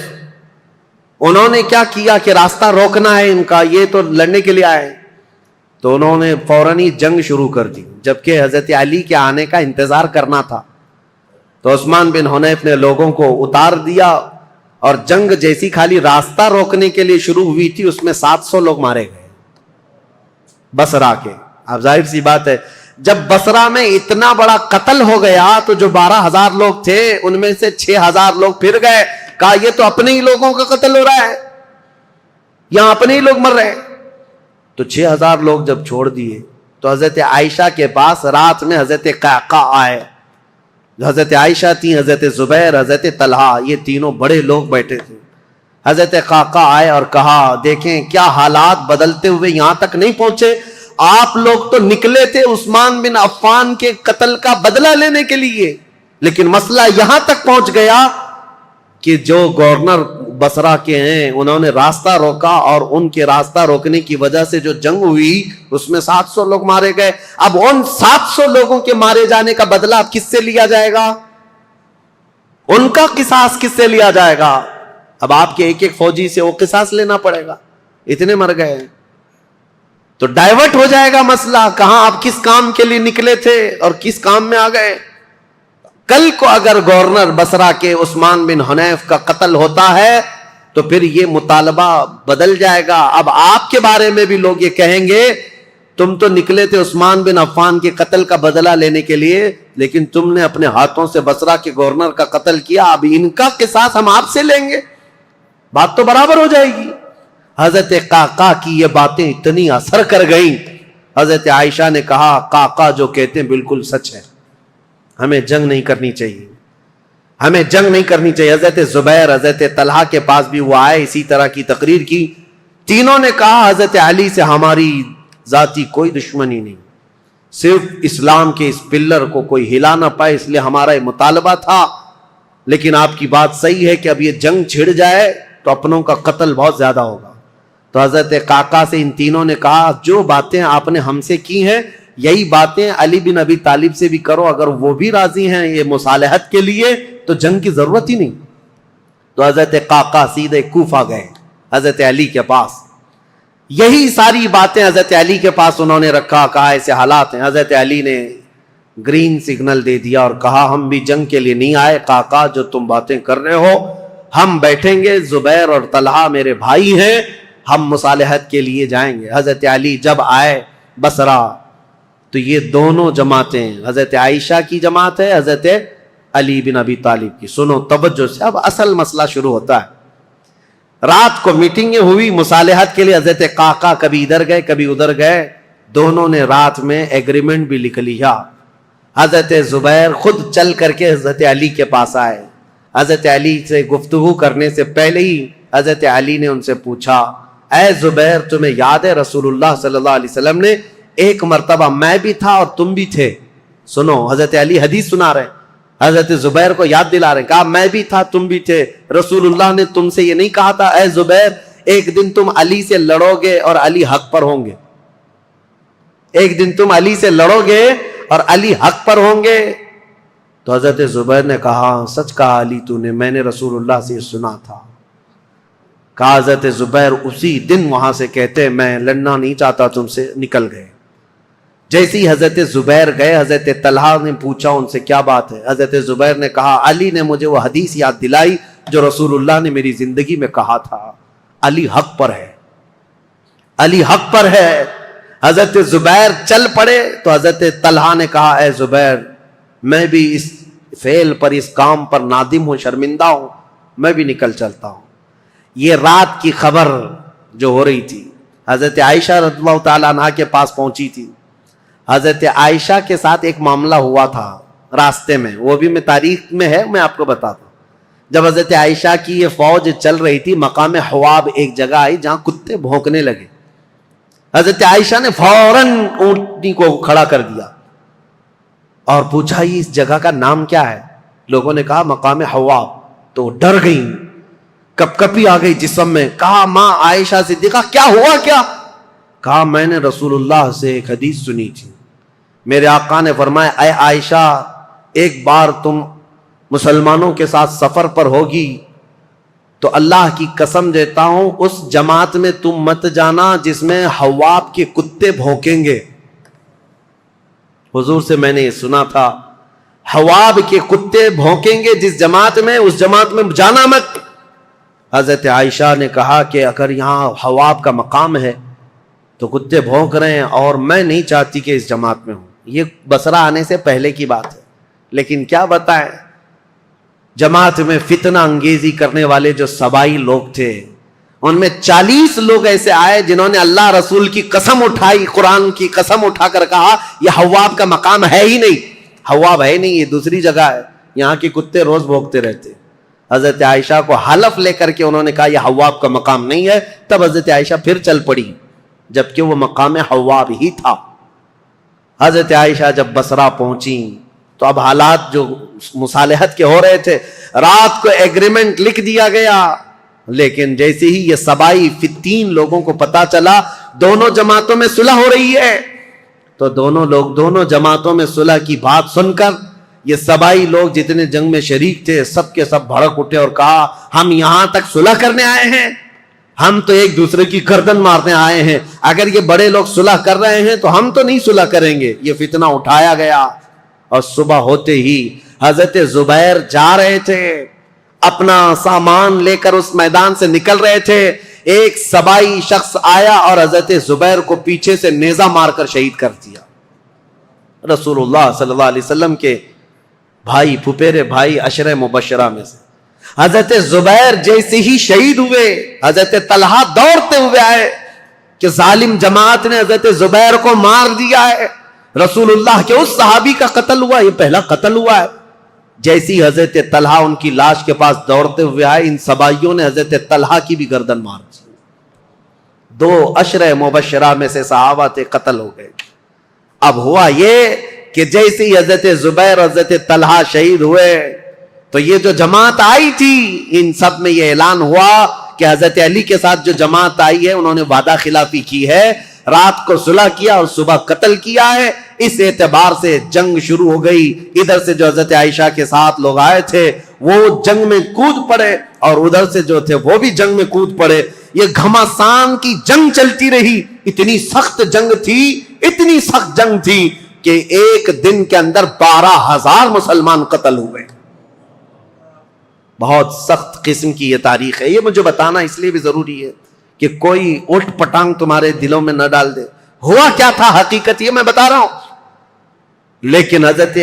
انہوں نے کیا کیا کہ راستہ روکنا ہے ان کا, یہ تو لڑنے کے لیے آئے, تو انہوں نے فوراً ہی جنگ شروع کر دی, جبکہ حضرت علی کے آنے کا انتظار کرنا تھا. تو عثمان بن حنیف نے لوگوں کو اتار دیا, اور جنگ جیسی خالی راستہ روکنے کے لیے شروع ہوئی تھی, اس میں 700 لوگ مارے گئے بصرہ کے. اب ظاہر سی بات ہے جب بصرہ میں اتنا بڑا قتل ہو گیا تو جو 12,000 لوگ تھے ان میں سے 6,000 لوگ پھر گئے. کہا یہ تو اپنے ہی لوگوں کا قتل ہو رہا ہے, یہاں اپنے ہی لوگ مر رہے ہیں. تو 6,000 لوگ جب چھوڑ دیے تو حضرت عائشہ کے پاس رات میں حضرت قعقاع آئے. حضرت عائشہ تھی, حضرت زبیر, حضرت طلحہ, یہ تینوں بڑے لوگ بیٹھے تھے. حضرت قعقاع آئے اور کہا دیکھیں کیا حالات بدلتے ہوئے یہاں تک نہیں پہنچے, آپ لوگ تو نکلے تھے عثمان بن عفان کے قتل کا بدلہ لینے کے لیے, لیکن مسئلہ یہاں تک پہنچ گیا کہ جو گورنر بصرہ کے ہیں انہوں نے راستہ روکا, اور ان کے راستہ روکنے کی وجہ سے جو جنگ ہوئی اس میں 700 لوگ مارے گئے. اب ان 700 لوگوں کے مارے جانے کا بدلہ اب کس سے لیا جائے گا, ان کا قصاص کس سے لیا جائے گا؟ اب آپ کے ایک ایک فوجی سے وہ قصاص لینا پڑے گا, اتنے مر گئے. تو ڈائیورٹ ہو جائے گا مسئلہ, کہاں آپ کس کام کے لیے نکلے تھے اور کس کام میں آ گئے. کل کو اگر گورنر بصرہ کے عثمان بن حنیف کا قتل ہوتا ہے تو پھر یہ مطالبہ بدل جائے گا. اب آپ کے بارے میں بھی لوگ یہ کہیں گے تم تو نکلے تھے عثمان بن عفان کے قتل کا بدلہ لینے کے لیے، لیکن تم نے اپنے ہاتھوں سے بصرہ کے گورنر کا قتل کیا، اب ان کا قصاص ہم آپ سے لیں گے، بات تو برابر ہو جائے گی۔ حضرت قعقاع کی یہ باتیں اتنی اثر کر گئیں، حضرت عائشہ نے کہا قعقاع جو کہتے ہیں بالکل سچ ہے، ہمیں جنگ نہیں کرنی چاہیے، ہمیں جنگ نہیں کرنی چاہیے۔ حضرت زبیر، حضرت طلحہ کے پاس بھی وہ آئے، اسی طرح کی تقریر کی، تینوں نے کہا حضرت علی سے ہماری ذاتی کوئی دشمنی نہیں، صرف اسلام کے اس پلر کو کوئی ہلا نہ پائے اس لیے ہمارا یہ مطالبہ تھا، لیکن آپ کی بات صحیح ہے کہ اب یہ جنگ چھڑ جائے تو اپنوں کا قتل بہت زیادہ ہوگا۔ تو حضرت قعقاع سے ان تینوں نے کہا جو باتیں آپ نے ہم سے کی ہیں یہی باتیں علی بن ابی طالب سے بھی کرو، اگر وہ بھی راضی ہیں یہ مصالحت کے لیے تو جنگ کی ضرورت ہی نہیں۔ تو حضرت قعقاع سیدھے کوفہ گئے حضرت علی کے پاس، یہی ساری باتیں حضرت علی کے پاس انہوں نے رکھا، کہا ایسے حالات ہیں۔ حضرت علی نے گرین سگنل دے دیا اور کہا ہم بھی جنگ کے لیے نہیں آئے قعقاع، جو تم باتیں کر رہے ہو ہم بیٹھیں گے، زبیر اور طلحہ میرے بھائی ہیں، ہم مصالحت کے لیے جائیں گے۔ حضرت علی جب آئے بصرہ تو یہ دونوں جماعتیں، حضرت عائشہ کی جماعت ہے، حضرت علی بن ابی طالب کی، سنو توجہ سے، اب اصل مسئلہ شروع ہوتا ہے۔ رات کو میٹنگیں ہوئی مصالحت کے لیے، حضرت قعقاع کبھی ادھر گئے کبھی ادھر گئے، دونوں نے رات میں ایگریمنٹ بھی لکھ لیا۔ حضرت زبیر خود چل کر کے حضرت علی کے پاس آئے، حضرت علی سے گفتگو کرنے سے پہلے ہی حضرت علی نے ان سے پوچھا اے زبیر تمہیں یاد ہے رسول اللہ صلی اللہ علیہ وسلم نے ایک مرتبہ میں بھی تھا اور تم بھی تھے، سنو حضرت علی حدیث سنا رہے ہیں، حضرت زبیر کو یاد دلا رہے ہیں، کہا میں بھی تھا تم بھی تھے، رسول اللہ نے تم سے یہ نہیں کہا تھا اے زبیر ایک دن تم علی سے لڑو گے اور علی حق پر ہوں گے، ایک دن تم علی سے لڑو گے اور علی حق پر ہوں گے؟ تو حضرت زبیر نے کہا سچ کہا علی تو نے، میں نے رسول اللہ سے یہ سنا تھا۔ کہا حضرت زبیر اسی دن وہاں سے کہتے میں لڑنا نہیں چاہتا تم سے، نکل گئے۔ جیسے ہی حضرت زبیر گئے حضرت طلحہ نے پوچھا ان سے کیا بات ہے، حضرت زبیر نے کہا علی نے مجھے وہ حدیث یاد دلائی جو رسول اللہ نے میری زندگی میں کہا تھا، علی حق پر ہے، علی حق پر ہے۔ حضرت زبیر چل پڑے تو حضرت طلحہ نے کہا اے زبیر میں بھی اس فعل پر اس کام پر نادم ہوں، شرمندہ ہوں، میں بھی نکل چلتا ہوں۔ یہ رات کی خبر جو ہو رہی تھی حضرت عائشہ رضی اللہ تعالیٰ عنہ کے پاس پہنچی تھی۔ حضرت عائشہ کے ساتھ ایک معاملہ ہوا تھا راستے میں، وہ بھی میں تاریخ میں ہے میں آپ کو بتاتا ہوں۔ جب حضرت عائشہ کی یہ فوج چل رہی تھی مقام حواب ایک جگہ آئی جہاں کتے بھونکنے لگے، حضرت عائشہ نے فوراً اونٹنی کو کھڑا کر دیا اور پوچھا یہ اس جگہ کا نام کیا ہے؟ لوگوں نے کہا مقام حواب، تو ڈر گئی، کپ کپی آ گئی جسم میں۔ کہا ماں عائشہ صدیقہ کیا ہوا کیا؟ کہا میں نے رسول اللہ سے ایک حدیث سنی تھی، میرے آقا نے فرمایا اے عائشہ ایک بار تم مسلمانوں کے ساتھ سفر پر ہوگی تو اللہ کی قسم دیتا ہوں اس جماعت میں تم مت جانا جس میں حواب کے کتے بھونکیں گے۔ حضور سے میں نے یہ سنا تھا حواب کے کتے بھونکیں گے جس جماعت میں، اس جماعت میں جانا مت۔ حضرت عائشہ نے کہا کہ اگر یہاں حواب کا مقام ہے تو کتے بھونک رہے ہیں اور میں نہیں چاہتی کہ اس جماعت میں ہوں، یہ بصرہ آنے سے پہلے کی بات ہے۔ لیکن کیا بتائیں جماعت میں فتنہ انگیزی کرنے والے جو سبائی لوگ تھے ان میں 40 لوگ ایسے آئے جنہوں نے اللہ رسول کی قسم اٹھائی، قرآن کی قسم اٹھا کر کہا یہ حواب کا مقام ہے ہی نہیں، حواب ہے نہیں، یہ دوسری جگہ ہے، یہاں کے کتے روز بھونکتے رہتے۔ حضرت عائشہ کو حلف لے کر کے انہوں نے کہا یہ حواب کا مقام نہیں ہے، تب حضرت عائشہ پھر چل پڑی جبکہ وہ مقام حواب ہی تھا۔ حضرت عائشہ جب بصرہ پہنچی تو اب حالات جو مصالحت کے ہو رہے تھے، رات کو ایگریمنٹ لکھ دیا گیا، لیکن جیسے ہی یہ سبائی 3 لوگوں کو پتا چلا دونوں جماعتوں میں صلح ہو رہی ہے تو دونوں جماعتوں میں صلح کی بات سن کر یہ سبائی لوگ جتنے جنگ میں شریک تھے سب کے سب بھڑک اٹھے اور کہا ہم یہاں تک صلح کرنے آئے ہیں، ہم تو ایک دوسرے کی گردن مارنے آئے ہیں، اگر یہ بڑے لوگ صلح کر رہے ہیں تو ہم تو نہیں صلح کریں گے۔ یہ فتنہ اٹھایا گیا اور صبح ہوتے ہی حضرت زبیر جا رہے تھے، اپنا سامان لے کر اس میدان سے نکل رہے تھے، ایک سبائی شخص آیا اور حضرت زبیر کو پیچھے سے نیزہ مار کر شہید کر دیا. رسول اللہ صلی اللہ علیہ وسلم کے بھائی، پھپھیرے بھائی، عشرہ مبشرہ میں سے حضرت زبیر جیسے ہی شہید ہوئے، حضرت طلحہ دوڑتے ہوئے آئے کہ ظالم جماعت نے حضرت زبیر کو مار دیا ہے، رسول اللہ کے اس صحابی کا قتل ہوا، یہ پہلا قتل ہوا ہے. جیسی حضرت طلحہ ان کی لاش کے پاس دوڑتے ہوئے آئے، ان سبائیوں نے حضرت طلحہ کی بھی گردن مار دی. 2 عشرہ مبشرہ میں سے صحابہ تھے، قتل ہو گئے. اب ہوا یہ کہ جیسے ہی حضرت زبیر حضرت طلحہ شہید ہوئے تو یہ جو جماعت آئی تھی ان سب میں یہ اعلان ہوا کہ حضرت علی کے ساتھ جو جماعت آئی ہے انہوں نے وعدہ خلافی کی ہے، رات کو صلح کیا اور صبح قتل کیا ہے. اس اعتبار سے جنگ شروع ہو گئی. ادھر سے جو حضرت عائشہ کے ساتھ لوگ آئے تھے وہ جنگ میں کود پڑے اور ادھر سے جو تھے وہ بھی جنگ میں کود پڑے. یہ گھمسان کی جنگ چلتی رہی. اتنی سخت جنگ تھی، اتنی سخت جنگ تھی کہ ایک دن کے اندر 12,000 مسلمان قتل ہوئے. بہت سخت قسم کی یہ تاریخ ہے. یہ مجھے بتانا اس لیے بھی ضروری ہے کہ کوئی اٹھ پٹانگ تمہارے دلوں میں نہ ڈال دے. ہوا کیا تھا حقیقت یہ میں بتا رہا ہوں. لیکن حضرت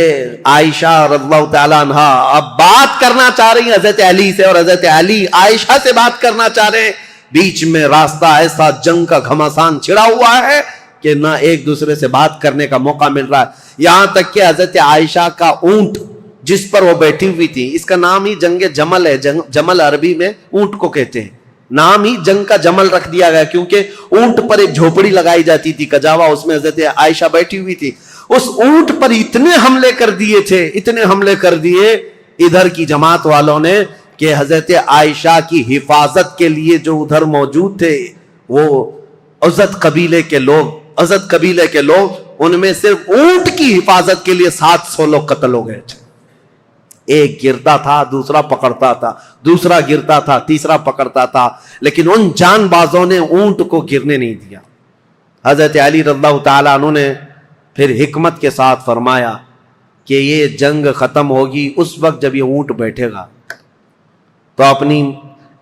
عائشہ رضی اللہ تعالیٰ عنہ اب بات کرنا چاہ رہی ہیں حضرت علی سے، اور حضرت علی عائشہ سے بات کرنا چاہ رہے ہیں. بیچ میں راستہ ایسا جنگ کا گھمسان چھڑا ہوا ہے کہ نہ ایک دوسرے سے بات کرنے کا موقع مل رہا ہے. یہاں تک کہ حضرت عائشہ کا اونٹ جس پر وہ بیٹھی ہوئی تھی، اس کا نام ہی جنگ جمل ہے. جمل عربی میں اونٹ کو کہتے ہیں. نام ہی جنگ کا جمل رکھ دیا گیا کیونکہ اونٹ پر ایک جھوپڑی لگائی جاتی تھی کجاوا، اس میں حضرت عائشہ بیٹھی ہوئی تھی. اس اونٹ پر اتنے حملے کر دیے تھے، اتنے حملے کر دیے ادھر کی جماعت والوں نے کہ حضرت عائشہ کی حفاظت کے لیے جو ادھر موجود تھے وہ عزت قبیلے کے لوگ ان میں صرف اونٹ کی حفاظت کے لیے 700 لوگ قتل ہو گئے تھے. ایک گرتا تھا، دوسرا پکڑتا تھا، دوسرا گرتا تھا، تیسرا پکڑتا تھا، لیکن ان جان بازوں نے اونٹ کو گرنے نہیں دیا. حضرت علی رضی اللہ تعالیٰ عنہ نے پھر حکمت کے ساتھ فرمایا کہ یہ جنگ ختم ہوگی اس وقت جب یہ اونٹ بیٹھے گا. تو اپنی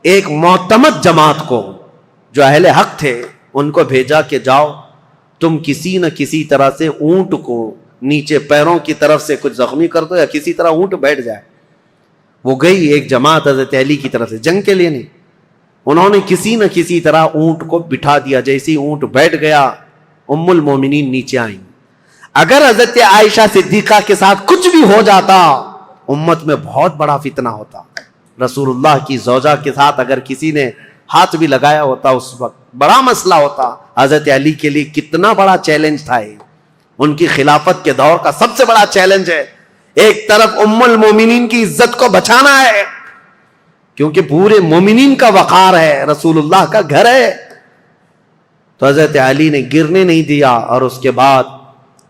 ایک معتمد جماعت کو جو اہل حق تھے ان کو بھیجا کہ جاؤ تم کسی نہ کسی طرح سے اونٹ کو نیچے پیروں کی طرف سے کچھ زخمی کر دو یا کسی طرح اونٹ بیٹھ جائے. وہ گئی ایک جماعت حضرت علی کی طرف سے، جنگ کے لیے نہیں. انہوں نے کسی نہ کسی طرح اونٹ کو بٹھا دیا. جیسے ہی اونٹ بیٹھ گیا ام المومنین نیچے آئیں. اگر حضرت عائشہ صدیقہ کے ساتھ کچھ بھی ہو جاتا امت میں بہت بڑا فتنہ ہوتا. رسول اللہ کی زوجہ کے ساتھ اگر کسی نے ہاتھ بھی لگایا ہوتا اس وقت بڑا مسئلہ ہوتا. حضرت علی کے لیے کتنا بڑا چیلنج تھا یہ. ان کی خلافت کے دور کا سب سے بڑا چیلنج ہے. ایک طرف ام المومنین کی عزت کو بچانا ہے کیونکہ پورے مومنین کا وقار ہے، رسول اللہ کا گھر ہے. تو حضرت علی نے گرنے نہیں دیا. اور اس کے بعد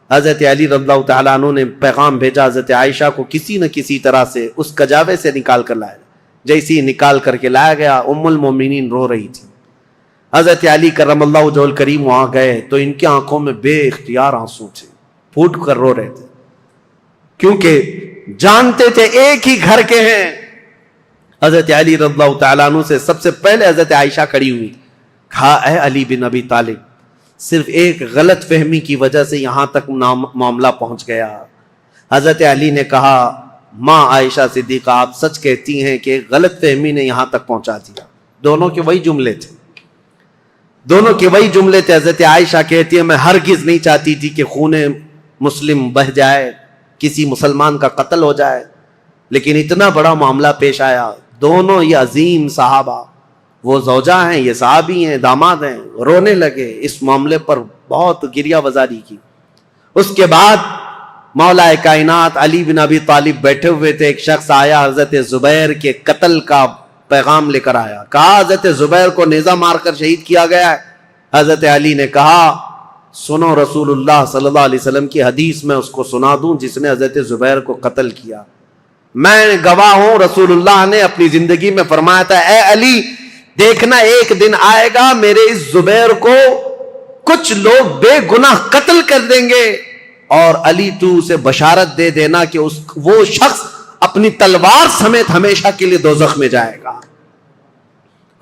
حضرت علی رضی اللہ تعالیٰ عنہ نے پیغام بھیجا حضرت عائشہ کو کسی نہ کسی طرح سے اس کجاوے سے نکال کر لایا. جیسی نکال کر کے لایا گیا ام المومنین رو رہی تھی. حضرت علی کرم اللہ وجہہ الکریم وہاں گئے تو ان کی آنکھوں میں بے اختیار آنسو تھے، پھوٹ کر رو رہے تھے کیونکہ جانتے تھے ایک ہی گھر کے ہیں. حضرت علی رضی اللہ تعالیٰ عنہ سے سب سے پہلے حضرت عائشہ کھڑی ہوئی، کہا اے علی بن ابی طالب، صرف ایک غلط فہمی کی وجہ سے یہاں تک معاملہ پہنچ گیا. حضرت علی نے کہا ماں عائشہ صدیقہ آپ سچ کہتی ہیں کہ غلط فہمی نے یہاں تک پہنچا دیا. دونوں کے وہی جملے تھے. حضرت عائشہ کہتی ہے میں ہرگز نہیں چاہتی تھی کہ خون مسلم بہہ جائے، کسی مسلمان کا قتل ہو جائے، لیکن اتنا بڑا معاملہ پیش آیا. دونوں یہ عظیم صحابہ، وہ زوجہ ہیں، یہ صحابی ہیں، داماد ہیں، رونے لگے. اس معاملے پر بہت گریہ وزاری کی. اس کے بعد مولا کائنات علی بن ابی طالب بیٹھے ہوئے تھے. ایک شخص آیا حضرت زبیر کے قتل کا پیغام لے کر آیا. کہا حضرت زبیر کو نیزہ مار کر شہید کیا گیا ہے. حضرت علی نے کہا سنو رسول اللہ صلی اللہ علیہ وسلم کی حدیث میں اس کو سنا دوں جس نے حضرت زبیر کو قتل کیا. میں گواہ ہوں رسول اللہ نے اپنی زندگی میں فرمایا تھا اے علی دیکھنا ایک دن آئے گا میرے اس زبیر کو کچھ لوگ بے گناہ قتل کر دیں گے اور علی تو اسے بشارت دے دینا کہ وہ شخص اپنی تلوار سمیت ہمیشہ کے لیے دوزخ میں جائے گا.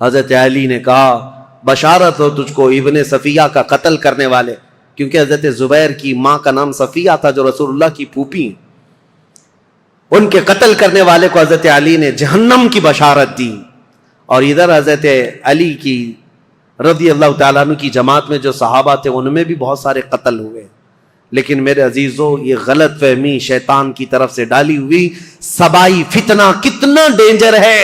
حضرت علی نے کہا بشارت ہو تجھ کو ابن صفیہ کا قتل کرنے والے، کیونکہ حضرت زبیر کی ماں کا نام صفیہ تھا جو رسول اللہ کی پھوپھی ہیں، ان کے قتل کرنے والے کو حضرت علی نے جہنم کی بشارت دی. اور ادھر حضرت علی کی رضی اللہ تعالیٰ عنہ کی جماعت میں جو صحابہ تھے ان میں بھی بہت سارے قتل ہوئے. لیکن میرے عزیزو، یہ غلط فہمی شیطان کی طرف سے ڈالی ہوئی سبائی فتنہ کتنا ڈینجر ہے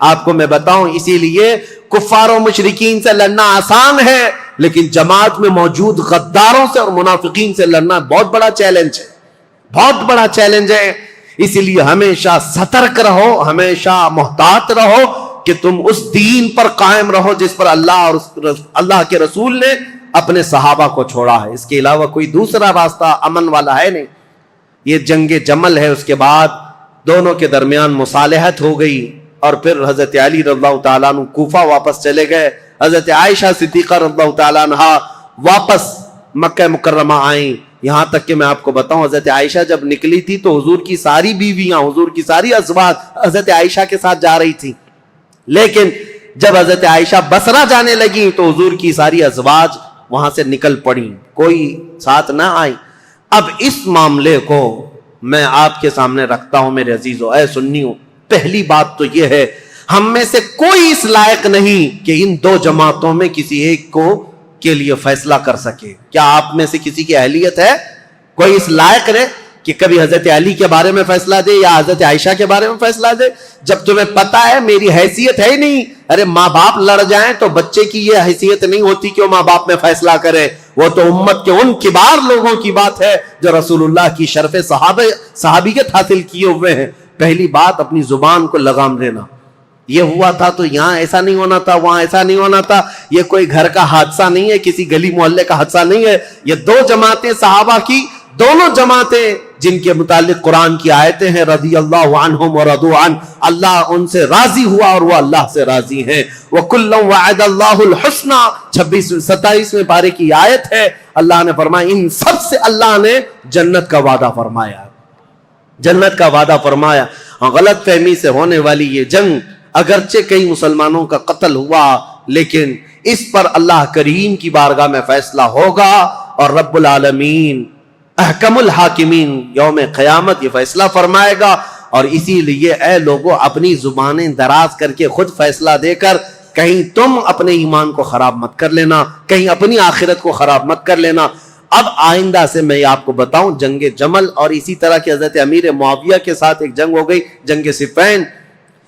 آپ کو میں بتاؤں. اسی لیے کفار و مشرکین سے لڑنا آسان ہے، لیکن جماعت میں موجود غداروں سے اور منافقین سے لڑنا بہت بڑا چیلنج ہے، بہت بڑا چیلنج ہے. اسی لیے ہمیشہ سترک رہو، ہمیشہ محتاط رہو کہ تم اس دین پر قائم رہو جس پر اللہ اور اللہ کے رسول نے اپنے صحابہ کو چھوڑا ہے. اس کے علاوہ کوئی دوسرا راستہ امن والا ہے نہیں. یہ جنگ جمل ہے، اس کے بعد دونوں کے درمیان مصالحت ہو گئی اور پھر حضرت علی رضی اللہ تعالیٰ عنہ کوفہ واپس چلے گئے. حضرت عائشہ صدیقہ رضی اللہ تعالیٰ عنہ واپس مکہ مکرمہ آئیں. یہاں تک کہ میں آپ کو بتاؤں، حضرت عائشہ جب نکلی تھی تو حضور کی ساری بیویاں، حضور کی ساری ازواج حضرت عائشہ کے ساتھ جا رہی تھی، لیکن جب حضرت عائشہ بصرہ جانے لگی تو حضور کی ساری ازواج وہاں سے نکل پڑی، کوئی ساتھ نہ آئی. اب اس معاملے کو میں آپ کے سامنے رکھتا ہوں میرے عزیزو، اے سنیوں. پہلی بات تو یہ ہے، ہم میں سے کوئی اس لائق نہیں کہ ان دو جماعتوں میں کسی ایک کو کے لیے فیصلہ کر سکے. کیا آپ میں سے کسی کی اہلیت ہے؟ کوئی اس لائق ہے کہ کبھی حضرت علی کے بارے میں فیصلہ دے یا حضرت عائشہ کے بارے میں فیصلہ دے؟ جب تمہیں پتا ہے میری حیثیت ہے ہی نہیں. ارے ماں باپ لڑ جائیں تو بچے کی یہ حیثیت نہیں ہوتی کہ وہ ماں باپ میں فیصلہ کرے. وہ تو امت کے ان کبار لوگوں کی بات ہے جو رسول اللہ کی شرف صحابیت حاصل کیے ہوئے ہیں. پہلی بات اپنی زبان کو لگام دینا. یہ ہوا تھا تو یہاں ایسا نہیں ہونا تھا، وہاں ایسا نہیں ہونا تھا. یہ کوئی گھر کا حادثہ نہیں ہے، کسی گلی محلے کا حادثہ نہیں ہے. یہ دو جماعتیں صحابہ کی، دونوں جماعتیں جن کے متعلق قرآن کی آیتیں ہیں، رضی اللہ عنہم ورضوا عنہ، اللہ ان سے راضی ہوا اور وہ اللہ سے راضی ہیں. وَكُلًّا وَعَدَ اللَّهُ الْحُسْنَى 27ویں پارے کی آیت ہے. اللہ نے فرمایا ان سب سے اللہ نے جنت کا وعدہ فرمایا، جنت کا وعدہ فرمایا. غلط فہمی سے ہونے والی یہ جنگ، اگرچہ کئی مسلمانوں کا قتل ہوا، لیکن اس پر اللہ کریم کی بارگاہ میں فیصلہ ہوگا اور رب العالمین احکم الحاکمین یوم قیامت یہ فیصلہ فرمائے گا. اور اسی لیے اے لوگوں، اپنی زبانیں دراز کر کے خود فیصلہ دے کر کہیں تم اپنے ایمان کو خراب مت کر لینا، کہیں اپنی آخرت کو خراب مت کر لینا. اب آئندہ سے میں آپ کو بتاؤں، جنگ جمل اور اسی طرح کی حضرت امیر معاویہ کے ساتھ ایک جنگ ہو گئی، جنگ صفین.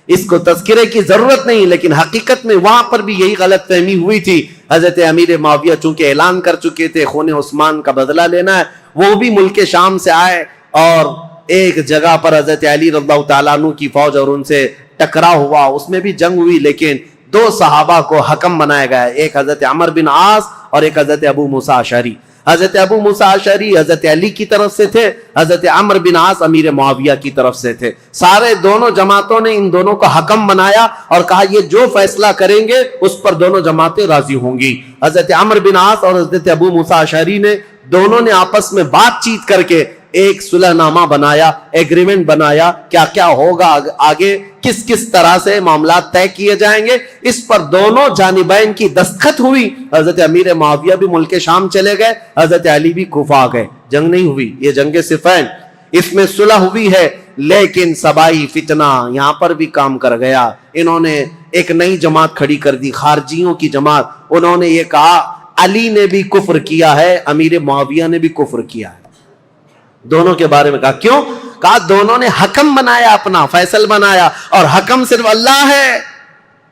اس کو تذکرے کی ضرورت نہیں، لیکن حقیقت میں وہاں پر بھی یہی غلط فہمی ہوئی تھی. حضرت امیر معاویہ چونکہ اعلان کر چکے تھے خون عثمان کا بدلہ لینا ہے، وہ بھی ملک شام سے آئے اور ایک جگہ پر حضرت علی رضی اللہ تعالیٰ عنہ کی فوج اور ان سے ٹکرا ہوا. اس میں بھی جنگ ہوئی، لیکن دو صحابہ کو حکم بنایا گیا، ایک حضرت عمر بن عاص اور ایک حضرت ابو موسیٰ اشعری. حضرت ابو موسیٰ اشعری حضرت علی کی طرف سے تھے، حضرت عمر بن عاص امیر معاویہ کی طرف سے تھے. سارے دونوں جماعتوں نے ان دونوں کو حکم بنایا اور کہا یہ جو فیصلہ کریں گے اس پر دونوں جماعتیں راضی ہوں گی. حضرت عمر بن عاص اور حضرت ابو موسیٰ اشعری نے دونوں نے آپس میں بات چیت کر کے ایک صلح نامہ بنایا، ایگریمنٹ بنایا، کیا کیا ہوگا آگے، کس کس طرح سے معاملات طے کیے جائیں گے. اس پر دونوں جانبین کی دستخط ہوئی. حضرت امیر معاویہ بھی ملک شام چلے گئے، حضرت علی بھی کوفہ آ گئے. جنگ نہیں ہوئی، یہ جنگ صفین. اس میں صلح ہوئی ہے، لیکن سبائی فتنہ یہاں پر بھی کام کر گیا. انہوں نے ایک نئی جماعت کھڑی کر دی، خارجیوں کی جماعت. انہوں نے یہ کہا علی نے بھی کفر کیا ہے، امیر معاویہ نے بھی کفر کیا ہے. دونوں کے بارے میں کہا کیوں؟ کہا دونوں نے حکم بنایا، اپنا فیصل بنایا، اور حکم صرف اللہ ہے،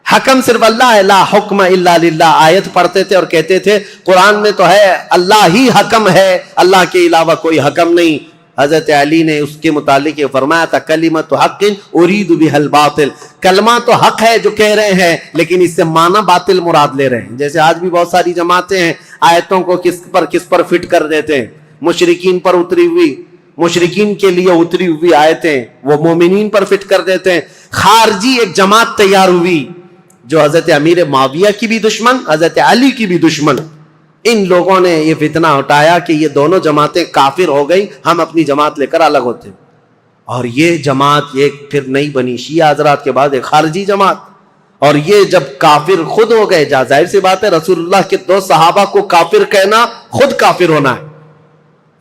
حکم صرف اللہ ہے. لا حکم الا للہ آیت پڑھتے تھے اور کہتے تھے قرآن میں تو ہے اللہ ہی حکم ہے، اللہ کے علاوہ کوئی حکم نہیں. حضرت علی نے اس کے متعلق یہ فرمایا تھا کلمۃ حق ارید بها الباطل، کلمہ تو حق ہے جو کہہ رہے ہیں، لیکن اس سے معنی باطل مراد لے رہے ہیں. جیسے آج بھی بہت ساری جماعتیں ہیں آیتوں کو کس پر فٹ کر دیتے ہیں. مشرکین پر اتری ہوئی، مشرکین کے لیے اتری ہوئی آیتیں وہ مومنین پر فٹ کر دیتے ہیں. خارجی ایک جماعت تیار ہوئی جو حضرت امیر معاویہ کی بھی دشمن، حضرت علی کی بھی دشمن. ان لوگوں نے یہ فتنہ اٹھایا کہ یہ دونوں جماعتیں کافر ہو گئی، ہم اپنی جماعت لے کر الگ ہوتے. اور یہ جماعت ایک پھر نئی بنی، شیعہ حضرات کے بعد ایک خارجی جماعت. اور یہ جب کافر خود ہو گئے، ظاہر سی بات ہے رسول اللہ کے 2 صحابہ کو کافر کہنا خود کافر ہونا ہے.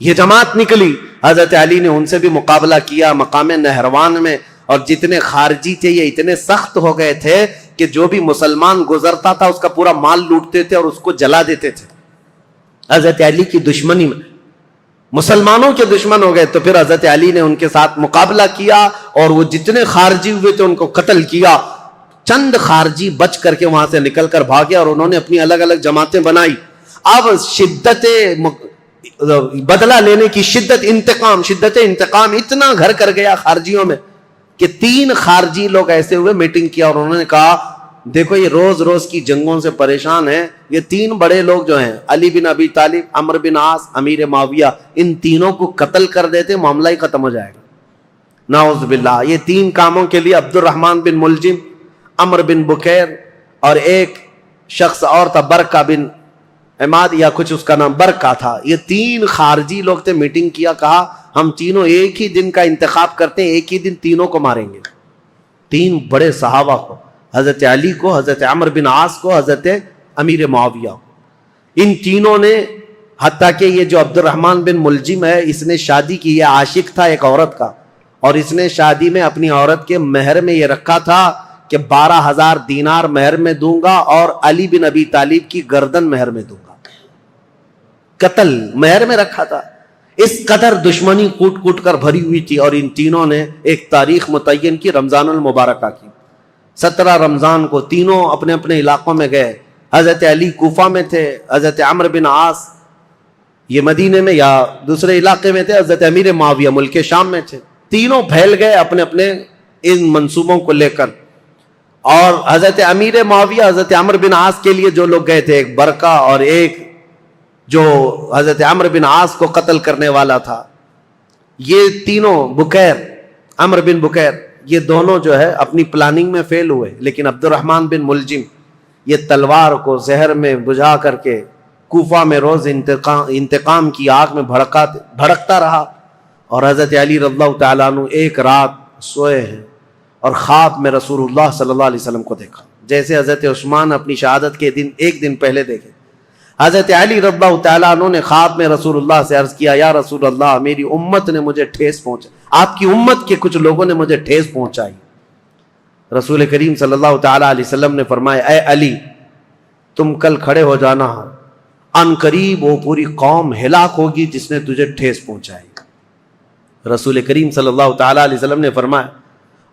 یہ جماعت نکلی، حضرت علی نے ان سے بھی مقابلہ کیا مقام نہروان میں، اور جتنے خارجی تھے یہ اتنے سخت ہو گئے تھے کہ جو بھی مسلمان گزرتا تھا اس کا پورا مال لوٹتے تھے اور اس کو جلا دیتے تھے. حضرت علی کی دشمنی میں مسلمانوں کے دشمن ہو گئے، تو پھر حضرت علی نے ان کے ساتھ مقابلہ کیا اور وہ جتنے خارجی ہوئے تھے ان کو قتل کیا. چند خارجی بچ کر کے وہاں سے نکل کر بھاگے اور انہوں نے اپنی الگ الگ جماعتیں بنائی. اب شدت بدلہ لینے کی شدت انتقام اتنا گھر کر گیا خارجیوں میں کہ 3 خارجی لوگ ایسے ہوئے میٹنگ کیا اور انہوں نے کہا دیکھو یہ روز روز کی جنگوں سے پریشان ہیں، یہ 3 بڑے لوگ جو ہیں علی بن ابی طالب، عمرو بن عاص، امیر معاویہ، ان تینوں کو قتل کر دیتے معاملہ ہی ختم ہو جائے گا. نعوذ باللہ. یہ 3 کاموں کے لیے عبد الرحمن بن ملجم، عمرو بن بکیر اور ایک شخص اور تھا برکہ بن عماد یا کچھ اس کا نام برکہ تھا، یہ 3 خارجی لوگ تھے. میٹنگ کیا، کہا ہم تینوں ایک ہی دن کا انتخاب کرتے ہیں، ایک ہی دن تینوں کو ماریں گے. 3 بڑے صحابہ کو، حضرت علی کو، حضرت عمرو بن عاص کو، حضرت امیر معاویہ کو. ان تینوں نے، حتیٰ کہ یہ جو عبد الرحمن بن ملجم ہے اس نے شادی کی، یہ عاشق تھا ایک عورت کا، اور اس نے شادی میں اپنی عورت کے مہر میں یہ رکھا تھا کہ 12,000 دینار مہر میں دوں گا اور علی بن ابی طالب کی گردن مہر میں دوں گا. قتل مہر میں رکھا تھا. اس قدر دشمنی کوٹ کوٹ کر بھری ہوئی تھی. اور ان تینوں نے ایک تاریخ متعین کی، رمضان المبارکہ کی. 17 رمضان کو تینوں اپنے اپنے علاقوں میں گئے. حضرت علی کوفہ میں تھے، حضرت عمرو بن عاص یہ مدینے میں یا دوسرے علاقے میں تھے، حضرت امیر معاویہ ملک شام میں تھے. تینوں پھیل گئے اپنے اپنے ان منصوبوں کو لے کر. اور حضرت امیر معاویہ حضرت عمرو بن عاص کے لیے جو لوگ گئے تھے، ایک برکہ اور ایک جو حضرت عمرو بن عاص کو قتل کرنے والا تھا، یہ تینوں بکیر، عمرو بن بکیر، یہ دونوں جو ہے اپنی پلاننگ میں فیل ہوئے. لیکن عبد الرحمن بن ملجم یہ تلوار کو زہر میں بجھا کر کے کوفہ میں روز انتقام کی آگ میں بھڑکتا رہا. اور حضرت علی رضی اللہ تعالیٰ عنہ ایک رات سوئے ہیں اور خواب میں رسول اللہ صلی اللہ علیہ وسلم کو دیکھا، جیسے حضرت عثمان اپنی شہادت کے دن ایک دن پہلے دیکھے. حضرت علی رضی اللہ تعالیٰ عنہ نے خواب میں رسول اللہ سے عرض کیا، یا رسول اللہ میری امت نے مجھے ٹھیس پہنچائی، آپ کی امت کے کچھ لوگوں نے مجھے ٹھیس پہنچائی. رسول کریم صلی اللہ تعالیٰ علیہ وسلم نے فرمایا، اے علی تم کل کھڑے ہو جانا، ان قریب وہ پوری قوم ہلاک ہوگی جس نے تجھے ٹھیس پہنچائی. رسول کریم صلی اللہ تعالیٰ علیہ وسلم نے فرمایا،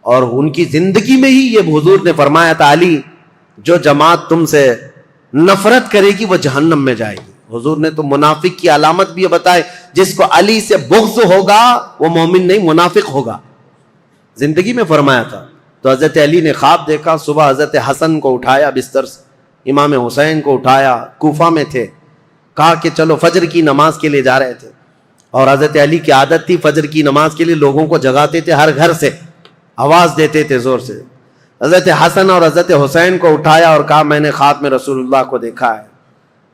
اور ان کی زندگی میں ہی یہ حضور نے فرمایا تھا، علی جو جماعت تم سے نفرت کرے گی وہ جہنم میں جائے گی. حضور نے تو منافق کی علامت بھی بتائے، جس کو علی سے بغض ہوگا وہ مومن نہیں منافق ہوگا، زندگی میں فرمایا تھا. تو حضرت علی نے خواب دیکھا، صبح حضرت حسن کو اٹھایا بستر سے، امام حسین کو اٹھایا، کوفہ میں تھے، کہا کہ چلو فجر کی نماز کے لیے جا رہے تھے. اور حضرت علی کی عادت تھی فجر کی نماز کے لیے لوگوں کو جگاتے تھے، ہر گھر سے آواز دیتے تھے زور سے. حضرت حسن اور حضرت حسین کو اٹھایا اور کہا میں نے خواب میں رسول اللہ کو دیکھا ہے،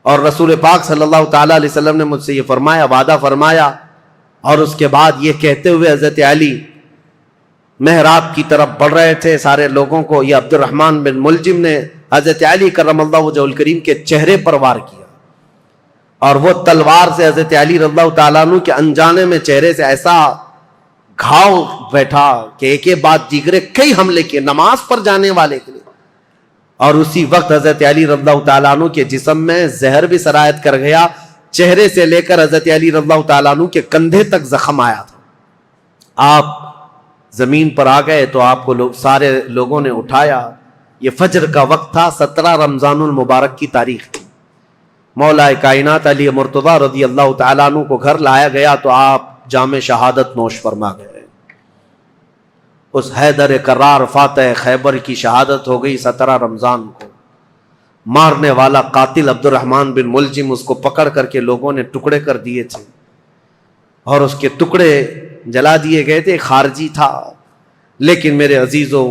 اور رسول پاک صلی اللہ تعالیٰ علیہ وسلم نے مجھ سے یہ فرمایا، وعدہ فرمایا. اور اس کے بعد یہ کہتے ہوئے حضرت علی محراب کی طرف بڑھ رہے تھے سارے لوگوں کو. یہ عبد الرحمن بن ملجم نے حضرت علی کرم اللہ وجہہ الکریم کے چہرے پر وار کیا، اور وہ تلوار سے حضرت علی رضی اللہ تعالیٰ عنہ کے انجانے میں چہرے سے ایسا گھاؤ بیٹھا کہ ایک ایک بات دیگرے کئی حملے کیے نماز پر جانے والے کے لیے. اور اسی وقت حضرت علی رضی اللہ تعالیٰ عنہ کے جسم میں زہر بھی سرایت کر گیا، چہرے سے لے کر حضرت علی رضی اللہ تعالیٰ عنہ کے کندھے تک زخم آیا تھا. آپ زمین پر آ گئے تو آپ کو سارے لوگوں نے اٹھایا. یہ فجر کا وقت تھا، 17 رمضان المبارک کی تاریخ تھی. مولا کائنات علی مرتضیٰ رضی اللہ تعالیٰ عنہ کو گھر لایا گیا تو آپ جام شہادت نوش فرما گئے. اس حیدر کرار فاتح خیبر کی شہادت ہو گئی 17 رمضان کو. مارنے والا قاتل عبد الرحمن بن ملجم، اس کو پکڑ کر کے لوگوں نے ٹکڑے کر دیے تھے اور اس کے ٹکڑے جلا دیے گئے تھے. خارجی تھا، لیکن میرے عزیزوں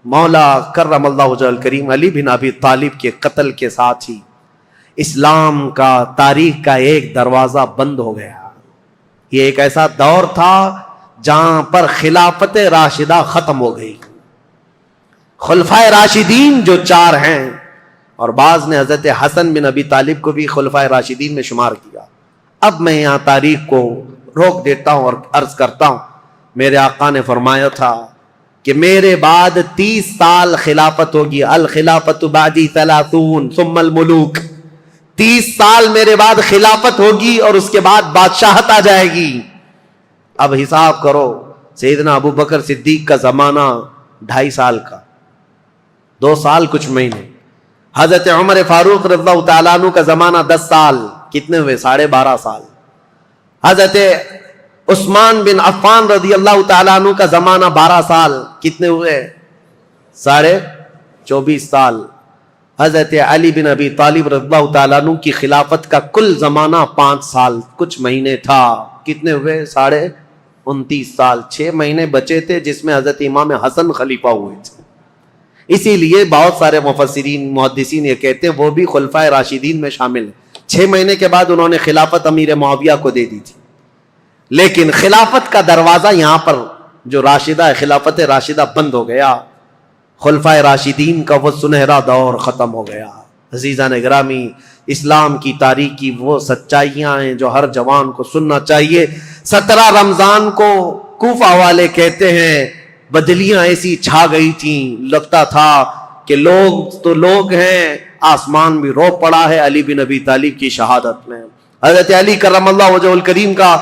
مولا کرم اللہ وجہ الکریم علی بن ابی طالب کے قتل کے ساتھ ہی اسلام کا تاریخ کا ایک دروازہ بند ہو گیا. یہ ایک ایسا دور تھا جہاں پر خلافت راشدہ ختم ہو گئی. خلفائے راشدین جو 4 ہیں، اور بعض نے حضرت حسن بن ابی طالب کو بھی خلفائے راشدین میں شمار کیا۔ اب میں یہاں تاریخ کو روک دیتا ہوں اور عرض کرتا ہوں، میرے آقا نے فرمایا تھا کہ میرے بعد 30 سال خلافت ہوگی، الخلافت بعدی 30 ثم الملوک، 30 سال میرے بعد خلافت ہوگی اور اس کے بعد بادشاہت آ جائے گی۔ اب حساب کرو، سیدنا ابو بکر صدیق کا زمانہ 2.5 سال کا، 2 سال کچھ مہینے۔ حضرت عمر فاروق رضی اللہ تعالیٰ عنہ کا زمانہ 10 سال، کتنے ہوئے؟ 12.5 سال۔ حضرت عثمان بن عفان رضی اللہ تعالیٰ عنہ کا زمانہ 12 سال، کتنے ہوئے؟ 24.5 سال۔ حضرت علی بن ابی طالب رضی اللہ تعالیٰ عنہ کی خلافت کا کل زمانہ 5 سال کچھ مہینے تھا، کتنے ہوئے؟ 29.5 سال۔ 6 مہینے بچے تھے جس میں حضرت امام حسن خلیفہ ہوئے تھے۔ اسی لیے بہت سارے مفسرین محدثین یہ کہتے ہیں وہ بھی خلفائے راشدین میں شامل ہیں۔ 6 مہینے کے بعد انہوں نے خلافت امیر معاویہ کو دے دی تھی، لیکن خلافت کا دروازہ یہاں پر جو راشدہ ہے، خلافت راشدہ بند ہو گیا، خلفائے راشدین کا وہ سنہرا دور ختم ہو گیا۔ عزیزان گرامی، اسلام کی تاریخ کی وہ سچائیاں ہیں جو ہر جوان کو سننا چاہیے۔ 17 رمضان کو کوفہ والے کہتے ہیں بدلیاں ایسی چھا گئی تھیں، لگتا تھا کہ لوگ تو لوگ ہیں، آسمان بھی رو پڑا ہے علی بن ابی طالب کی شہادت میں۔ حضرت علی کرم اللہ وجہہ الکریم کا